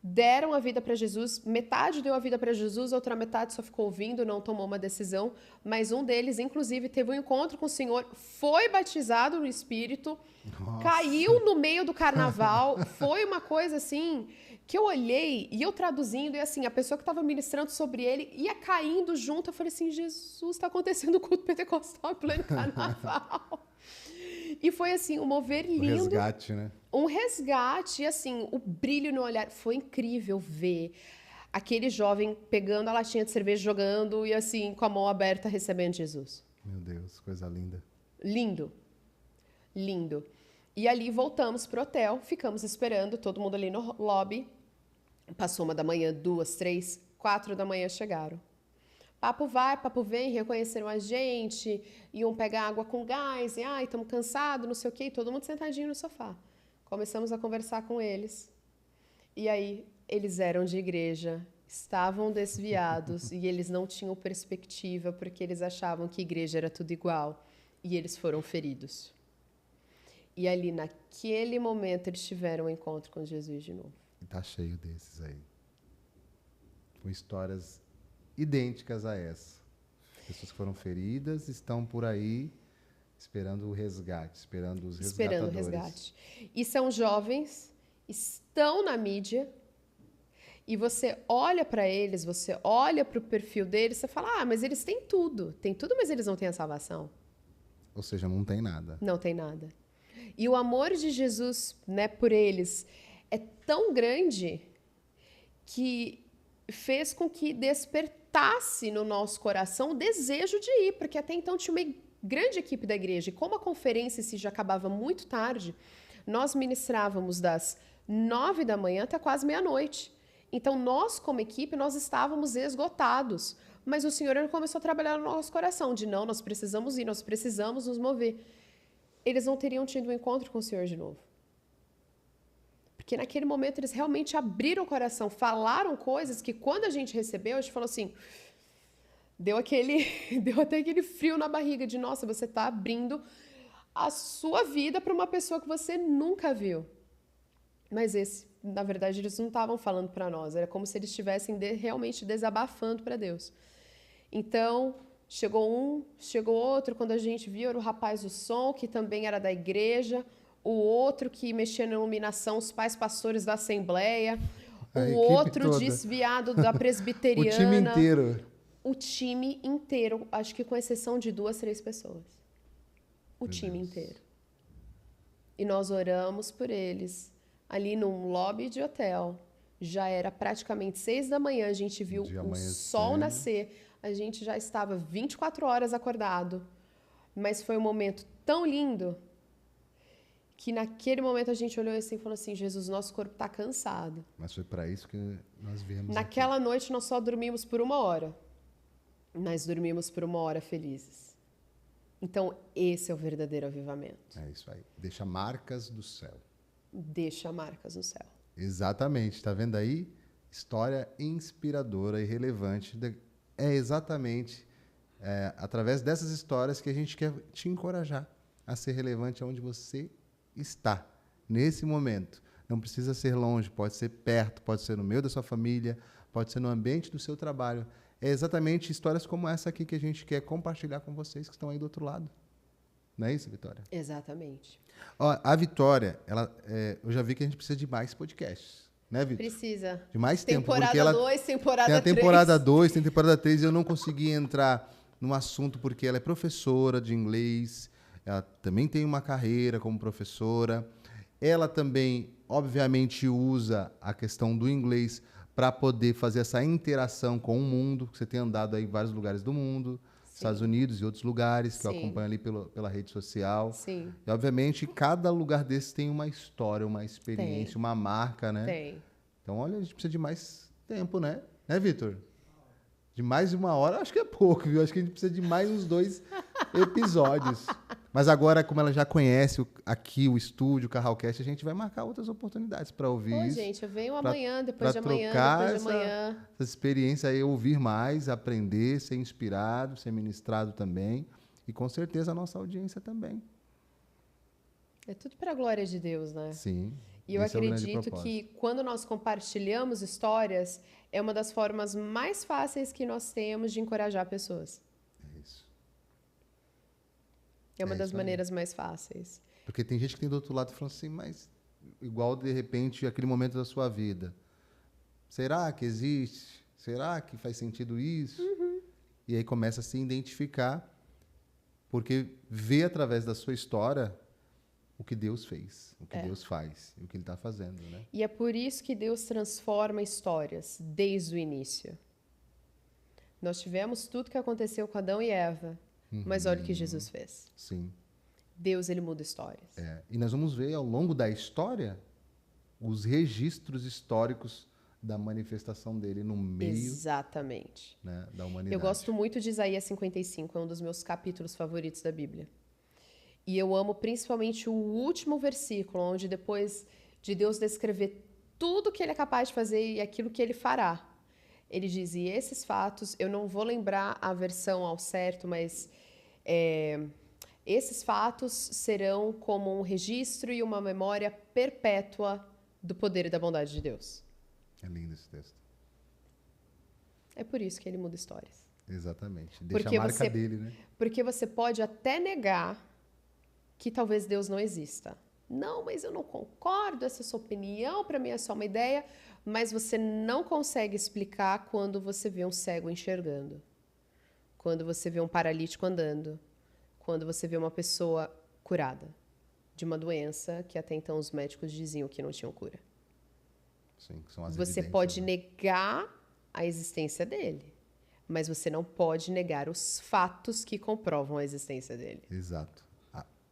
deram a vida para Jesus, metade deu a vida para Jesus, outra metade só ficou ouvindo, não tomou uma decisão, mas um deles, inclusive, teve um encontro com o Senhor, foi batizado no Espírito, caiu no meio do carnaval, foi uma coisa assim, que eu olhei e eu traduzindo, e assim, a pessoa que estava ministrando sobre ele ia caindo junto, eu falei assim, Jesus, está acontecendo o culto pentecostal em pleno carnaval. E foi assim, um mover lindo. Um resgate, né? Um resgate, e assim, o brilho no olhar. Foi incrível ver aquele jovem pegando a latinha de cerveja, jogando e assim, com a mão aberta, recebendo Jesus. Meu Deus, coisa linda. Lindo. Lindo. E ali voltamos pro hotel, ficamos esperando, todo mundo ali no lobby. Passou 1 da manhã, 2, 3, 4 da manhã chegaram. Papo vai, papo vem, reconheceram a gente, iam pegar água com gás, e ai, estamos cansados, não sei o quê, todo mundo sentadinho no sofá. Começamos a conversar com eles. E aí, eles eram de igreja, estavam desviados e eles não tinham perspectiva porque eles achavam que igreja era tudo igual. E eles foram feridos. E ali, naquele momento, eles tiveram um encontro com Jesus de novo. E tá cheio desses aí. Com histórias idênticas a essa. Pessoas que foram feridas estão por aí esperando o resgate, esperando os resgatadores. Esperando o resgate. E são jovens, estão na mídia, e você olha para eles, você olha para o perfil deles, você fala, mas eles têm tudo, mas eles não têm a salvação. Ou seja, não tem nada. Não tem nada. E o amor de Jesus, né, por eles é tão grande que fez com que despertasse no nosso coração o desejo de ir, porque até então tinha uma grande equipe da igreja, e como a conferência se já acabava muito tarde, nós ministrávamos das 9 da manhã até quase meia-noite. Então, nós, como equipe, nós estávamos esgotados, mas o Senhor começou a trabalhar no nosso coração, de não, nós precisamos ir, nós precisamos nos mover. Eles não teriam tido um encontro com o Senhor de novo. Porque naquele momento eles realmente abriram o coração, falaram coisas que quando a gente recebeu, a gente falou assim, deu até aquele frio na barriga de, nossa, você está abrindo a sua vida para uma pessoa que você nunca viu. Mas na verdade, eles não estavam falando para nós, era como se eles estivessem realmente desabafando para Deus. Então, chegou um, chegou outro, quando a gente viu, era o rapaz do som, que também era da igreja, o outro que mexia na iluminação, os pais pastores da Assembleia, o outro toda. Desviado da presbiteriana. O time inteiro. O time inteiro, acho que com exceção de 2, 3 pessoas. O time inteiro. E nós oramos por eles, ali num lobby de hotel. Já era praticamente 6 da manhã, a gente viu o sol nascer, a gente já estava 24 horas acordado. Mas foi um momento tão lindo que naquele momento a gente olhou assim e falou assim, Jesus, nosso corpo está cansado. Mas foi para isso que nós viemos Naquela aqui. noite nós só dormimos por 1 hora, mas dormimos por 1 hora felizes. Então, esse é o verdadeiro avivamento. É isso aí. Deixa marcas do céu. Deixa marcas no céu. Exatamente. Está vendo aí? História inspiradora e relevante. É exatamente através dessas histórias que a gente quer te encorajar a ser relevante onde você está, nesse momento. Não precisa ser longe, pode ser perto, pode ser no meio da sua família, pode ser no ambiente do seu trabalho. É exatamente histórias como essa aqui que a gente quer compartilhar com vocês que estão aí do outro lado. Não é isso, Vitória? Exatamente. Ó, a Vitória, eu já vi que a gente precisa de mais podcasts, né, Vitor? Precisa. De mais tempo. Temporada 2, temporada 3. Tem a temporada 2, tem a temporada 3, e eu não consegui entrar no assunto porque ela é professora de inglês, ela também tem uma carreira como professora, ela também, obviamente, usa a questão do inglês para poder fazer essa interação com o mundo, você tem andado aí em vários lugares do mundo, Sim. Estados Unidos e outros lugares, que Sim. eu acompanho ali pela rede social. Sim. E, obviamente, cada lugar desses tem uma história, uma experiência, uma marca, né? Tem. Então, olha, a gente precisa de mais tempo, né? Né, Vitor? De mais de 1 hora, acho que é pouco, viu? Acho que a gente precisa de mais uns 2 episódios. Mas agora, como ela já conhece aqui o estúdio, o Carralcast, a gente vai marcar outras oportunidades para ouvir isso. Gente, eu venho amanhã, depois de amanhã, depois de amanhã. Essa experiência aí, ouvir mais, aprender, ser inspirado, ser ministrado também. E com certeza a nossa audiência também. É tudo para a glória de Deus, né? Sim. E eu Esse é o grande acredito propósito. que quando nós compartilhamos histórias, é uma das formas mais fáceis que nós temos de encorajar pessoas. É isso. É uma É das isso aí. maneiras mais fáceis. Porque tem gente que tem do outro lado falando assim, mas igual de repente aquele momento da sua vida. Será que existe? Será que faz sentido isso? E aí começa a se identificar, porque vê através da sua história o que Deus fez, o que Deus faz, e o que Ele está fazendo, né? E é por isso que Deus transforma histórias desde o início. Nós tivemos tudo que aconteceu com Adão e Eva, mas olha o que Jesus fez. Sim. Deus, ele muda histórias. É. E nós vamos ver ao longo da história os registros históricos da manifestação dele no meio, Exatamente. né, da humanidade. Eu gosto muito de Isaías 55, é um dos meus capítulos favoritos da Bíblia. E eu amo principalmente o último versículo, onde depois de Deus descrever tudo que ele é capaz de fazer e aquilo que ele fará, ele diz, e esses fatos, eu não vou lembrar a versão ao certo, mas esses fatos serão como um registro e uma memória perpétua do poder e da bondade de Deus. É lindo esse texto. É por isso que ele muda histórias. Exatamente. Deixa Porque a marca você- dele, né? Porque você pode até negar que talvez Deus não exista. Não, mas eu não concordo, essa é a sua opinião, para mim é só uma ideia, mas você não consegue explicar quando você vê um cego enxergando, quando você vê um paralítico andando, quando você vê uma pessoa curada de uma doença que até então os médicos diziam que não tinham cura. Sim, que são as Você evidências, pode né? negar a existência dele, mas você não pode negar os fatos que comprovam a existência dele. Exato.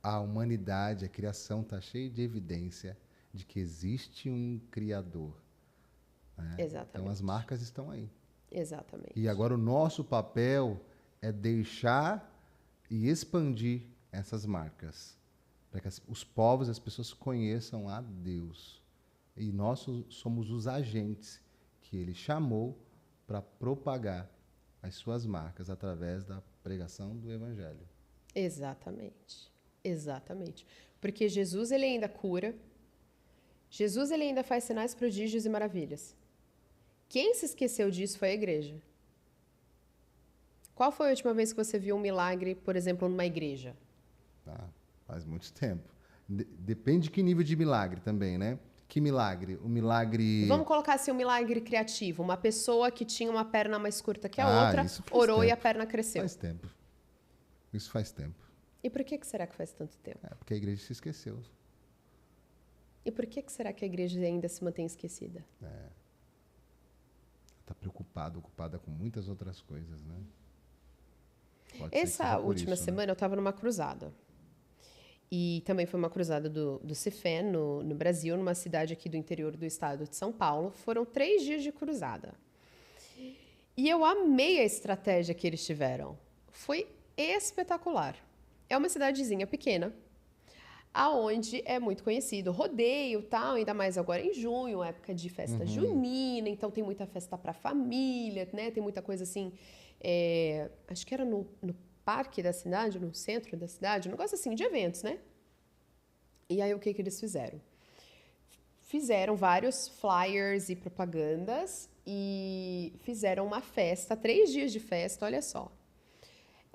A humanidade, a criação está cheia de evidência de que existe um Criador. Né? Exatamente. Então as marcas estão aí. Exatamente. E agora o nosso papel é deixar e expandir essas marcas, para que os povos, as pessoas conheçam a Deus. E nós somos os agentes que Ele chamou para propagar as suas marcas através da pregação do Evangelho. Exatamente. Exatamente. Porque Jesus, ele ainda cura. Jesus, ele ainda faz sinais, prodígios e maravilhas. Quem se esqueceu disso foi a igreja. Qual foi a última vez que você viu um milagre, por exemplo, numa igreja? Tá? Faz muito tempo. Depende de que nível de milagre também, né? Que milagre? O milagre... Vamos colocar assim um milagre criativo. Uma pessoa que tinha uma perna mais curta que a outra, isso faz orou e a tempo. perna cresceu. Faz tempo. Isso faz tempo. E por que será que faz tanto tempo? É porque a igreja se esqueceu. E por que será que a igreja ainda se mantém esquecida? Está preocupada, ocupada com muitas outras coisas, né? Pode ser que Essa seja por última isso, né? semana eu estava numa cruzada. E também foi uma cruzada do Cefem, no Brasil, numa cidade aqui do interior do estado de São Paulo. Foram 3 dias de cruzada. E eu amei a estratégia que eles tiveram. Foi espetacular. É uma cidadezinha pequena, aonde é muito conhecido rodeio, tal, ainda mais agora em junho, época de festa junina, então tem muita festa para família, né? Tem muita coisa assim. Acho que era no parque da cidade, no centro da cidade, um negócio assim de eventos, né? E aí o que eles fizeram? Fizeram vários flyers e propagandas e fizeram uma festa, 3 dias de festa, olha só.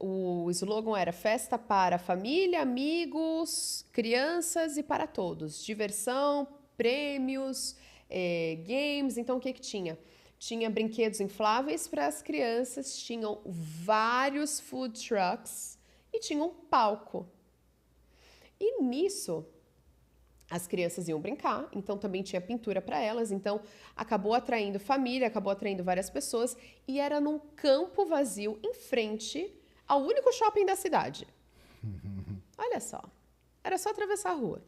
O slogan era festa para família, amigos, crianças e para todos. Diversão, prêmios, games. Então, o que tinha? Tinha brinquedos infláveis para as crianças, tinham vários food trucks e tinha um palco. E nisso, as crianças iam brincar, então também tinha pintura para elas, então acabou atraindo família, acabou atraindo várias pessoas e era num campo vazio em frente ao único shopping da cidade. Olha só, era só atravessar a rua.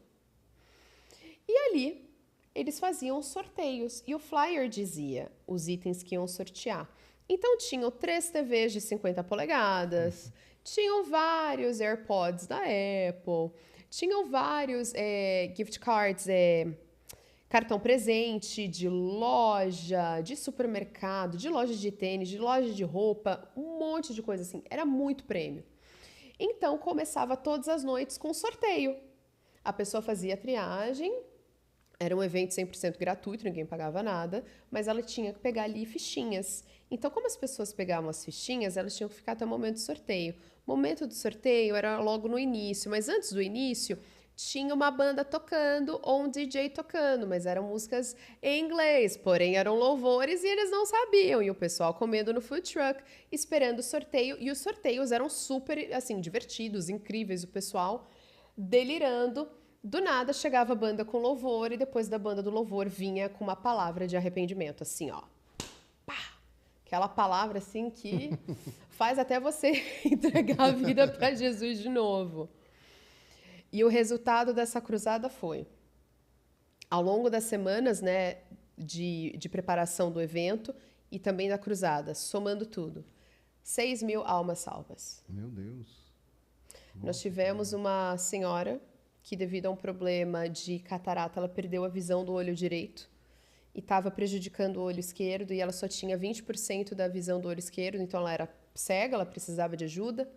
E ali, eles faziam sorteios e o flyer dizia os itens que iam sortear. Então, tinham 3 TVs de 50 polegadas, tinham vários AirPods da Apple, tinham vários gift cards, cartão presente de loja, de supermercado, de loja de tênis, de loja de roupa, um monte de coisa assim. Era muito prêmio. Então, começava todas as noites com sorteio. A pessoa fazia a triagem, Era um evento 100% gratuito, ninguém pagava nada, mas ela tinha que pegar ali fichinhas. Então, como as pessoas pegavam as fichinhas, elas tinham que ficar até o momento do sorteio. O momento do sorteio era logo no início, mas antes do início tinha uma banda tocando ou um DJ tocando, mas eram músicas em inglês, porém eram louvores e eles não sabiam. E o pessoal comendo no food truck, esperando o sorteio. E os sorteios eram super, assim, divertidos, incríveis. O pessoal delirando. Do nada chegava a banda com louvor e depois da banda do louvor vinha com uma palavra de arrependimento, assim, ó. Pá! Aquela palavra assim que faz até você entregar a vida para Jesus de novo. E o resultado dessa cruzada foi, ao longo das semanas, né, de preparação do evento e também da cruzada, somando tudo, 6.000 almas salvas. Meu Deus. Nós tivemos uma senhora que, devido a um problema de catarata, ela perdeu a visão do olho direito e estava prejudicando o olho esquerdo, e ela só tinha 20% da visão do olho esquerdo, então ela era cega, ela precisava de ajuda.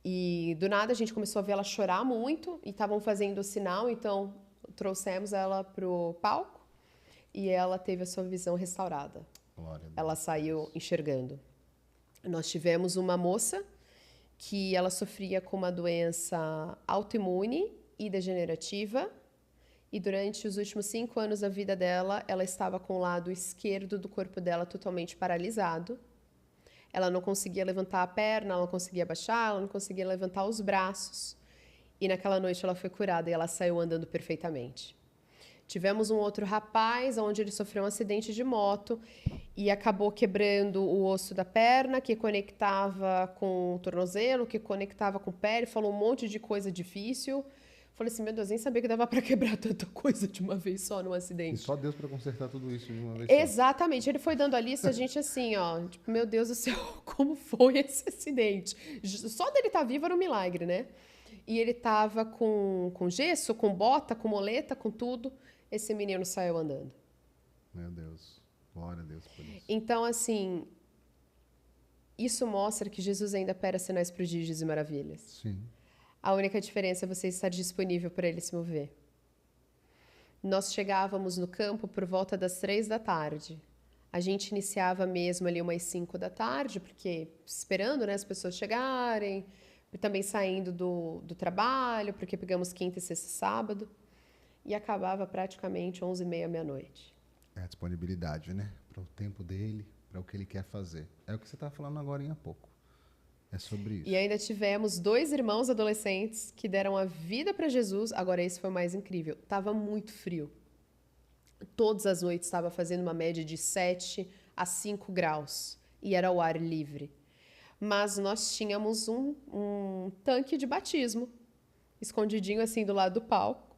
E do nada a gente começou a ver ela chorar muito e estavam fazendo o sinal, então trouxemos ela pro palco e ela teve a sua visão restaurada. Glória a Deus. Ela saiu enxergando. Nós tivemos uma moça que ela sofria com uma doença autoimune e degenerativa, e durante os últimos 5 anos da vida dela, ela estava com o lado esquerdo do corpo dela totalmente paralisado. Ela não conseguia levantar a perna, ela não conseguia baixar, ela não conseguia levantar os braços. E naquela noite ela foi curada e ela saiu andando perfeitamente. Tivemos um outro rapaz onde ele sofreu um acidente de moto e acabou quebrando o osso da perna, que conectava com o tornozelo, que conectava com o pé. Ele falou um monte de coisa difícil. Falei assim, meu Deus, nem sabia que dava para quebrar tanta coisa de uma vez só num acidente. E só Deus para consertar tudo isso de uma vez Exatamente. Ele foi dando a lista, a gente assim, ó, tipo, meu Deus do céu, como foi esse acidente? Só dele estar vivo era um milagre, né? E ele tava com gesso, com bota, com moleta, com tudo. Esse menino saiu andando. Meu Deus. Glória a Deus por isso. Então, assim, isso mostra que Jesus ainda opera sinais, prodígios e maravilhas. Sim. A única diferença é você estar disponível para ele se mover. Nós chegávamos no campo por volta das 3 da tarde. A gente iniciava mesmo ali umas 5 da tarde, porque esperando, né, as pessoas chegarem, também saindo do trabalho, porque pegamos quinta e sexta e sábado, e acabava praticamente 11h30, meia-noite. É a disponibilidade, né? Para o tempo dele, para o que ele quer fazer. É o que você estava falando agora há pouco. É sobre isso. E ainda tivemos 2 irmãos adolescentes que deram a vida para Jesus. Agora, esse foi o mais incrível. Tava muito frio. Todas as noites estava fazendo uma média de 7 a 5 graus. E era ao ar livre. Mas nós tínhamos um tanque de batismo, escondidinho assim do lado do palco.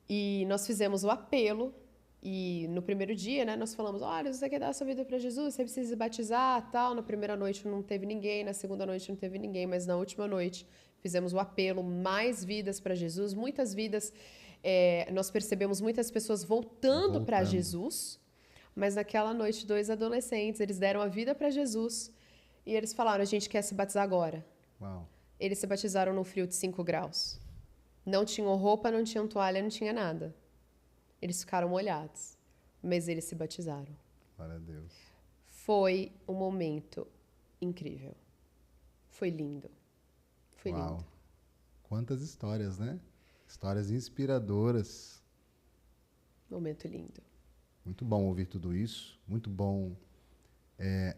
E nós fizemos o apelo. E no primeiro dia, né, nós falamos, olha, você quer dar a sua vida para Jesus, você precisa se batizar, tal. Na primeira noite não teve ninguém, na segunda noite não teve ninguém, mas na última noite fizemos o apelo, mais vidas para Jesus, muitas vidas, nós percebemos muitas pessoas voltando para Jesus, mas naquela noite 2 adolescentes, eles deram a vida para Jesus e eles falaram, a gente quer se batizar agora. Uau. Eles se batizaram no frio de 5 graus. Não tinham roupa, não tinham toalha, não tinha nada. Eles ficaram molhados, mas eles se batizaram. Glória a Deus. Foi um momento incrível. Foi lindo. Foi Uau. lindo. Quantas histórias, né? Histórias inspiradoras. Momento lindo. Muito bom ouvir tudo isso. Muito bom,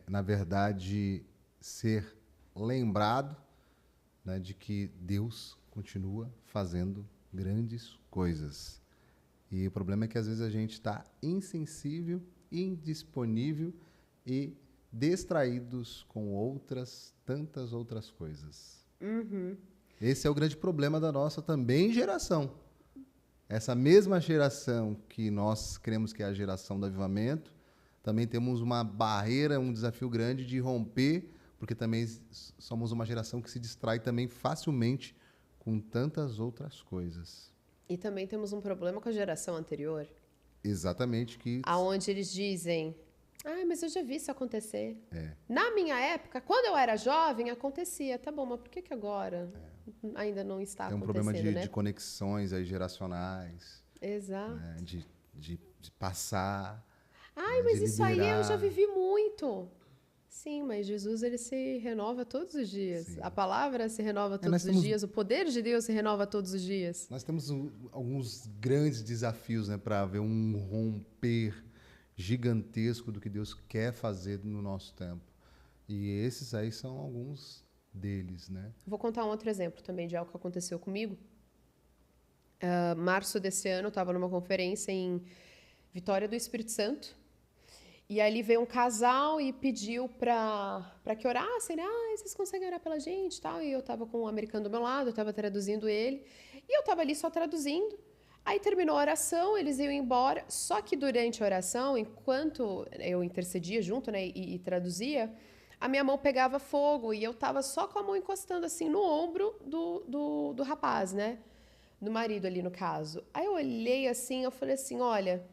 na verdade, ser lembrado, né, de que Deus continua fazendo grandes coisas. E o problema é que às vezes a gente está insensível, indisponível e distraídos com tantas outras coisas. Uhum. Esse é o grande problema da nossa também geração. Essa mesma geração que nós cremos que é a geração do avivamento, também temos uma barreira, um desafio grande de romper, porque também somos uma geração que se distrai também facilmente com tantas outras coisas. E também temos um problema com a geração anterior. Exatamente. Aonde eles dizem, mas eu já vi isso acontecer. É. Na minha época, quando eu era jovem, acontecia. Tá bom, mas por que agora ainda não está acontecendo, um problema né? de conexões aí geracionais. Exato. né? De passar, Ai, né? mas De isso aí eu já liberar. vivi muito. Sim, mas Jesus ele se renova todos os dias. A Sim. palavra se renova Nós todos os temos, dias. O poder de Deus se renova todos os dias. nós temos alguns grandes desafios, né, para ver um romper gigantesco do que Deus quer fazer no nosso tempo. E esses aí são alguns deles, né? Vou contar um outro exemplo também de algo que aconteceu comigo. Março desse ano, eu estava numa conferência em Vitória do Espírito Santo. E ali veio um casal e pediu para que orassem, né? Ah, vocês conseguem orar pela gente e tal. E eu estava com um americano do meu lado, eu estava traduzindo ele. E eu estava ali só traduzindo. Aí terminou a oração, eles iam embora. Só que durante a oração, enquanto eu intercedia junto, né, e traduzia, a minha mão pegava fogo e eu estava só com a mão encostando assim no ombro do rapaz, né? Do marido ali no caso. Aí eu olhei assim, eu falei assim, olha,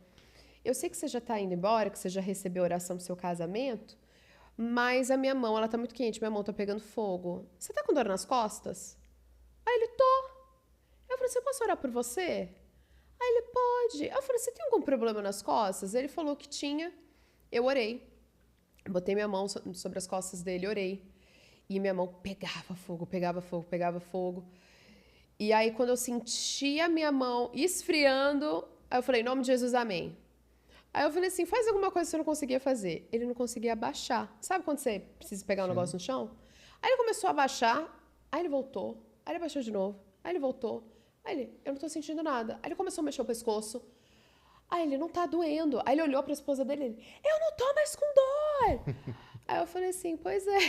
eu sei que você já está indo embora, que você já recebeu a oração do seu casamento, mas a minha mão, ela tá muito quente, minha mão tá pegando fogo. Você tá com dor nas costas? Aí ele, tô. Eu falei, você posso orar por você? Aí ele, pode. Eu falei, você tem algum problema nas costas? Ele falou que tinha. Eu orei. Botei minha mão sobre as costas dele, orei. E minha mão pegava fogo, pegava fogo, pegava fogo. E aí, quando eu senti a minha mão esfriando, aí eu falei, em nome de Jesus, amém. Aí eu falei assim, faz alguma coisa que você não conseguia fazer. Ele não conseguia abaixar. Sabe quando você precisa pegar um negócio no chão? Aí ele começou a abaixar, aí ele voltou, aí ele abaixou de novo, aí ele voltou. Aí ele, eu não tô sentindo nada. Aí ele começou a mexer o pescoço. Aí ele, não tá doendo. Aí ele olhou pra esposa dele, ele, eu não tô mais com dor. Aí eu falei assim, pois é.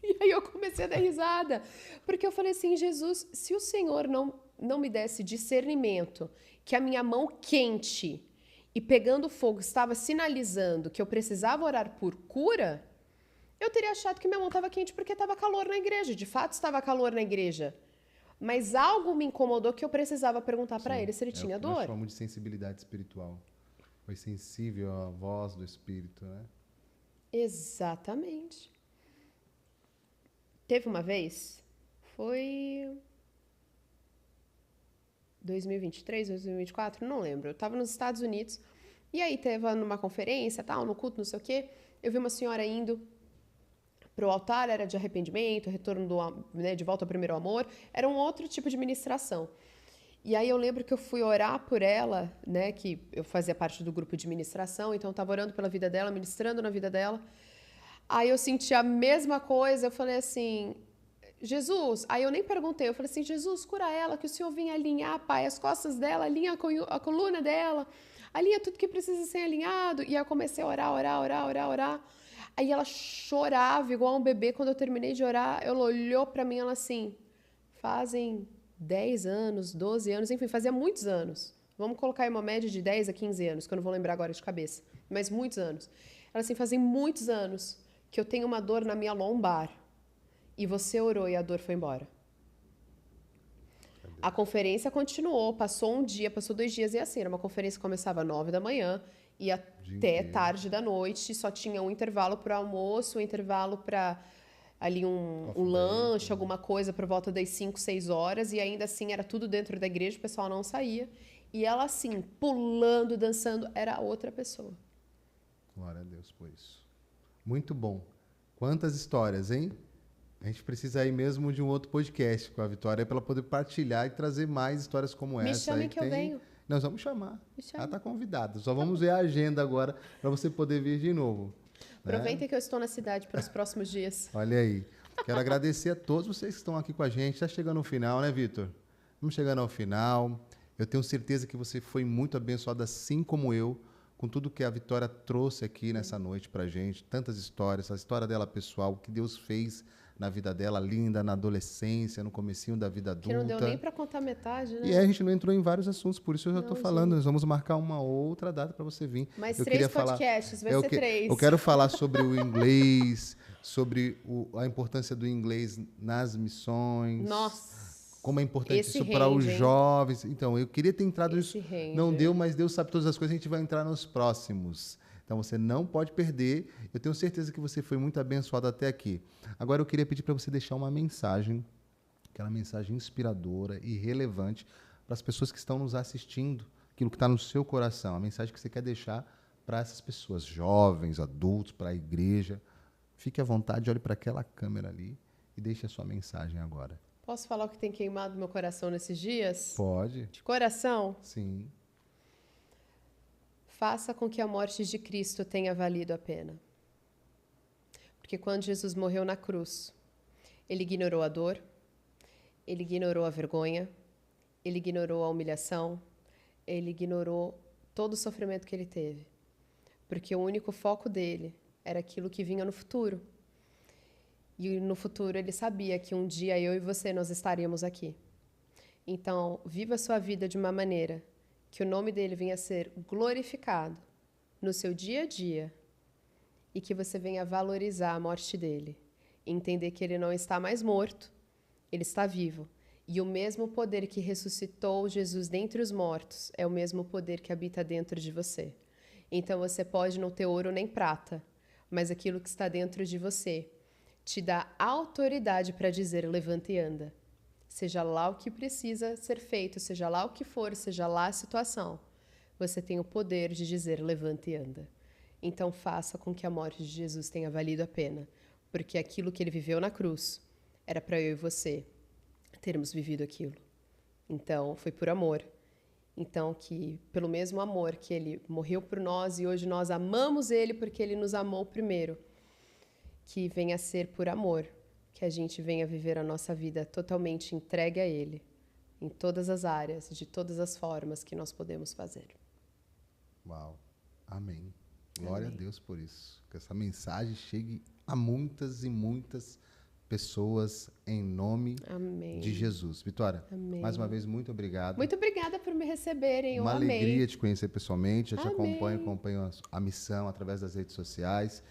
E aí eu comecei a dar risada. Porque eu falei assim, Jesus, se o Senhor não me desse discernimento, que a minha mão quente e pegando fogo estava sinalizando que eu precisava orar por cura, eu teria achado que minha mão estava quente porque estava calor na igreja. De fato, estava calor na igreja. Mas algo me incomodou que eu precisava perguntar para ele se ele É o tinha que nós dor. chamamos de sensibilidade espiritual. Foi sensível à voz do Espírito, né? Exatamente. Teve uma vez, foi 2023, 2024, não lembro. Eu estava nos Estados Unidos e aí teve numa conferência, tal, no culto, não sei o quê. Eu vi uma senhora indo para o altar, era de arrependimento, retorno né, de volta ao primeiro amor. Era um outro tipo de ministração. E aí eu lembro que eu fui orar por ela, né, que eu fazia parte do grupo de ministração, então eu estava orando pela vida dela, ministrando na vida dela. Aí eu senti a mesma coisa, eu falei assim, Jesus, aí eu nem perguntei, eu falei assim, Jesus, cura ela, que o Senhor venha alinhar, Pai, as costas dela, alinha a coluna dela, alinha tudo que precisa ser alinhado. E aí eu comecei a orar, orar, orar, orar, orar. Aí ela chorava igual um bebê. Quando eu terminei de orar, ela olhou pra mim, ela assim, fazem 10 anos, 12 anos, enfim, fazia muitos anos. Vamos colocar aí uma média de 10 a 15 anos, que eu não vou lembrar agora de cabeça, mas muitos anos. Ela assim, fazem muitos anos que eu tenho uma dor na minha lombar. E você orou e a dor foi embora. A conferência continuou, passou um dia, passou 2 dias e assim, era uma conferência que começava às 9 da manhã e até tarde da noite, só tinha um intervalo para almoço, um intervalo para ali um lanche, alguma coisa por volta das 5, 6 horas, e ainda assim era tudo dentro da igreja, o pessoal não saía. E ela assim, pulando, dançando, era outra pessoa. Glória a Deus por isso. Muito bom. Quantas histórias, hein? A gente precisa aí mesmo de um outro podcast com a Vitória para ela poder partilhar e trazer mais histórias como essa. Me chamem que eu venho. Nós vamos chamar. Me chame. Ela está convidada. Só vamos ver a agenda agora para você poder vir de novo. Aproveitem que eu estou na cidade para os próximos dias. Olha aí. Quero agradecer a todos vocês que estão aqui com a gente. Está chegando ao final, né, Vitor? Vamos chegando ao final. Eu tenho certeza que você foi muito abençoado, assim como eu, com tudo que a Vitória trouxe aqui nessa noite para a gente. Tantas histórias, a história dela pessoal, o que Deus fez na vida dela, linda, na adolescência, no comecinho da vida adulta. Que não deu nem para contar metade, né? E a gente não entrou em vários assuntos, por isso eu já estou falando. Nós vamos marcar uma outra data para você vir. Mais 3 podcasts, vai ser 3. Eu quero falar sobre o inglês, sobre a importância do inglês nas missões. Nossa! Como é importante isso para os jovens. Então, eu queria ter entrado nisso. Não deu, mas Deus sabe todas as coisas, a gente vai entrar nos próximos. Então, você não pode perder. Eu tenho certeza que você foi muito abençoado até aqui. Agora, eu queria pedir para você deixar uma mensagem, aquela mensagem inspiradora e relevante para as pessoas que estão nos assistindo aquilo que está no seu coração, a mensagem que você quer deixar para essas pessoas, jovens, adultos, para a igreja. Fique à vontade, olhe para aquela câmera ali e deixe a sua mensagem agora. Posso falar o que tem queimado meu coração nesses dias? Pode. De coração? Sim. Faça com que a morte de Cristo tenha valido a pena. Porque quando Jesus morreu na cruz, ele ignorou a dor, ele ignorou a vergonha, ele ignorou a humilhação, ele ignorou todo o sofrimento que ele teve. Porque o único foco dele era aquilo que vinha no futuro. E no futuro ele sabia que um dia eu e você nós estaríamos aqui. Então, viva a sua vida de uma maneira que o nome dele venha a ser glorificado no seu dia a dia e que você venha valorizar a morte dele. E entender que ele não está mais morto, ele está vivo. E o mesmo poder que ressuscitou Jesus dentre os mortos é o mesmo poder que habita dentro de você. Então você pode não ter ouro nem prata, mas aquilo que está dentro de você te dá autoridade para dizer levanta e anda. Seja lá o que precisa ser feito, seja lá o que for, seja lá a situação, você tem o poder de dizer levanta e anda. Então faça com que a morte de Jesus tenha valido a pena, porque aquilo que ele viveu na cruz era para eu e você termos vivido aquilo. Então foi por amor. Então que pelo mesmo amor que ele morreu por nós e hoje nós amamos ele porque ele nos amou primeiro, que venha a ser por amor, que a gente venha viver a nossa vida totalmente entregue a ele, em todas as áreas, de todas as formas que nós podemos fazer. Uau. Amém. Glória Amém. a Deus por isso. Que essa mensagem chegue a muitas e muitas pessoas em nome Amém. de Jesus. Vitória, Amém. mais uma vez, muito obrigado. Muito obrigada por me receberem, Uma eu amei. alegria te conhecer pessoalmente. Eu te Amém. acompanho a missão através das redes sociais.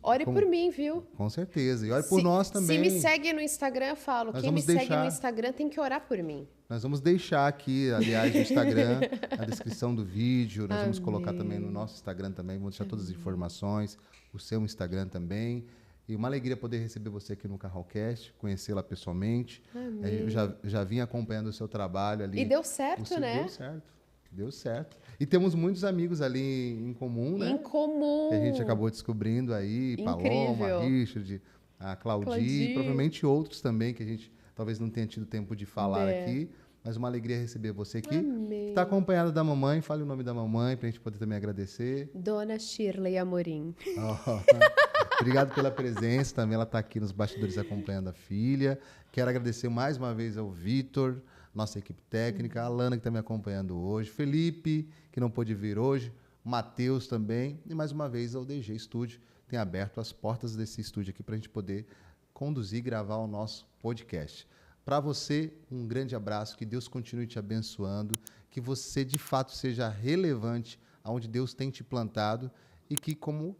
Ore por mim, viu? Com certeza. E ore por nós também. Se me segue no Instagram, eu falo. Nós Quem me vamos deixar- segue no Instagram tem que orar por mim. Nós vamos deixar aqui, aliás, no Instagram, na descrição do vídeo. Nós vamos colocar também no nosso Instagram também. Vamos deixar todas as informações, o seu Instagram também. E uma alegria poder receber você aqui no Carrolcast, conhecê-la pessoalmente. Amém. Eu já vim acompanhando o seu trabalho ali. E deu certo, Você- né? Deu certo. Deu certo. E temos muitos amigos ali em comum, né? Em comum. Que a gente acabou descobrindo aí, Paloma, Incrível. Richard, a Claudi, provavelmente outros também que a gente talvez não tenha tido tempo de falar aqui, mas uma alegria receber você aqui. Amém. Está acompanhada da mamãe, fale o nome da mamãe para a gente poder também agradecer. Dona Shirley Amorim. Oh, obrigado pela presença também, ela está aqui nos bastidores acompanhando a filha. Quero agradecer mais uma vez ao Vitor, nossa equipe técnica, a Alana que está me acompanhando hoje, Felipe, que não pôde vir hoje, Matheus também, e mais uma vez ao DG Studio, tem aberto as portas desse estúdio aqui para a gente poder conduzir e gravar o nosso podcast. Para você, um grande abraço, que Deus continue te abençoando, que você de fato seja relevante aonde Deus tem te plantado e que, como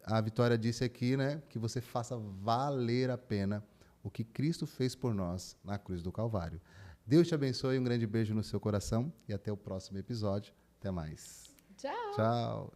a Vitória disse aqui, né, que você faça valer a pena o que Cristo fez por nós na cruz do Calvário. Deus te abençoe, um grande beijo no seu coração e até o próximo episódio. Até mais. Tchau. Tchau.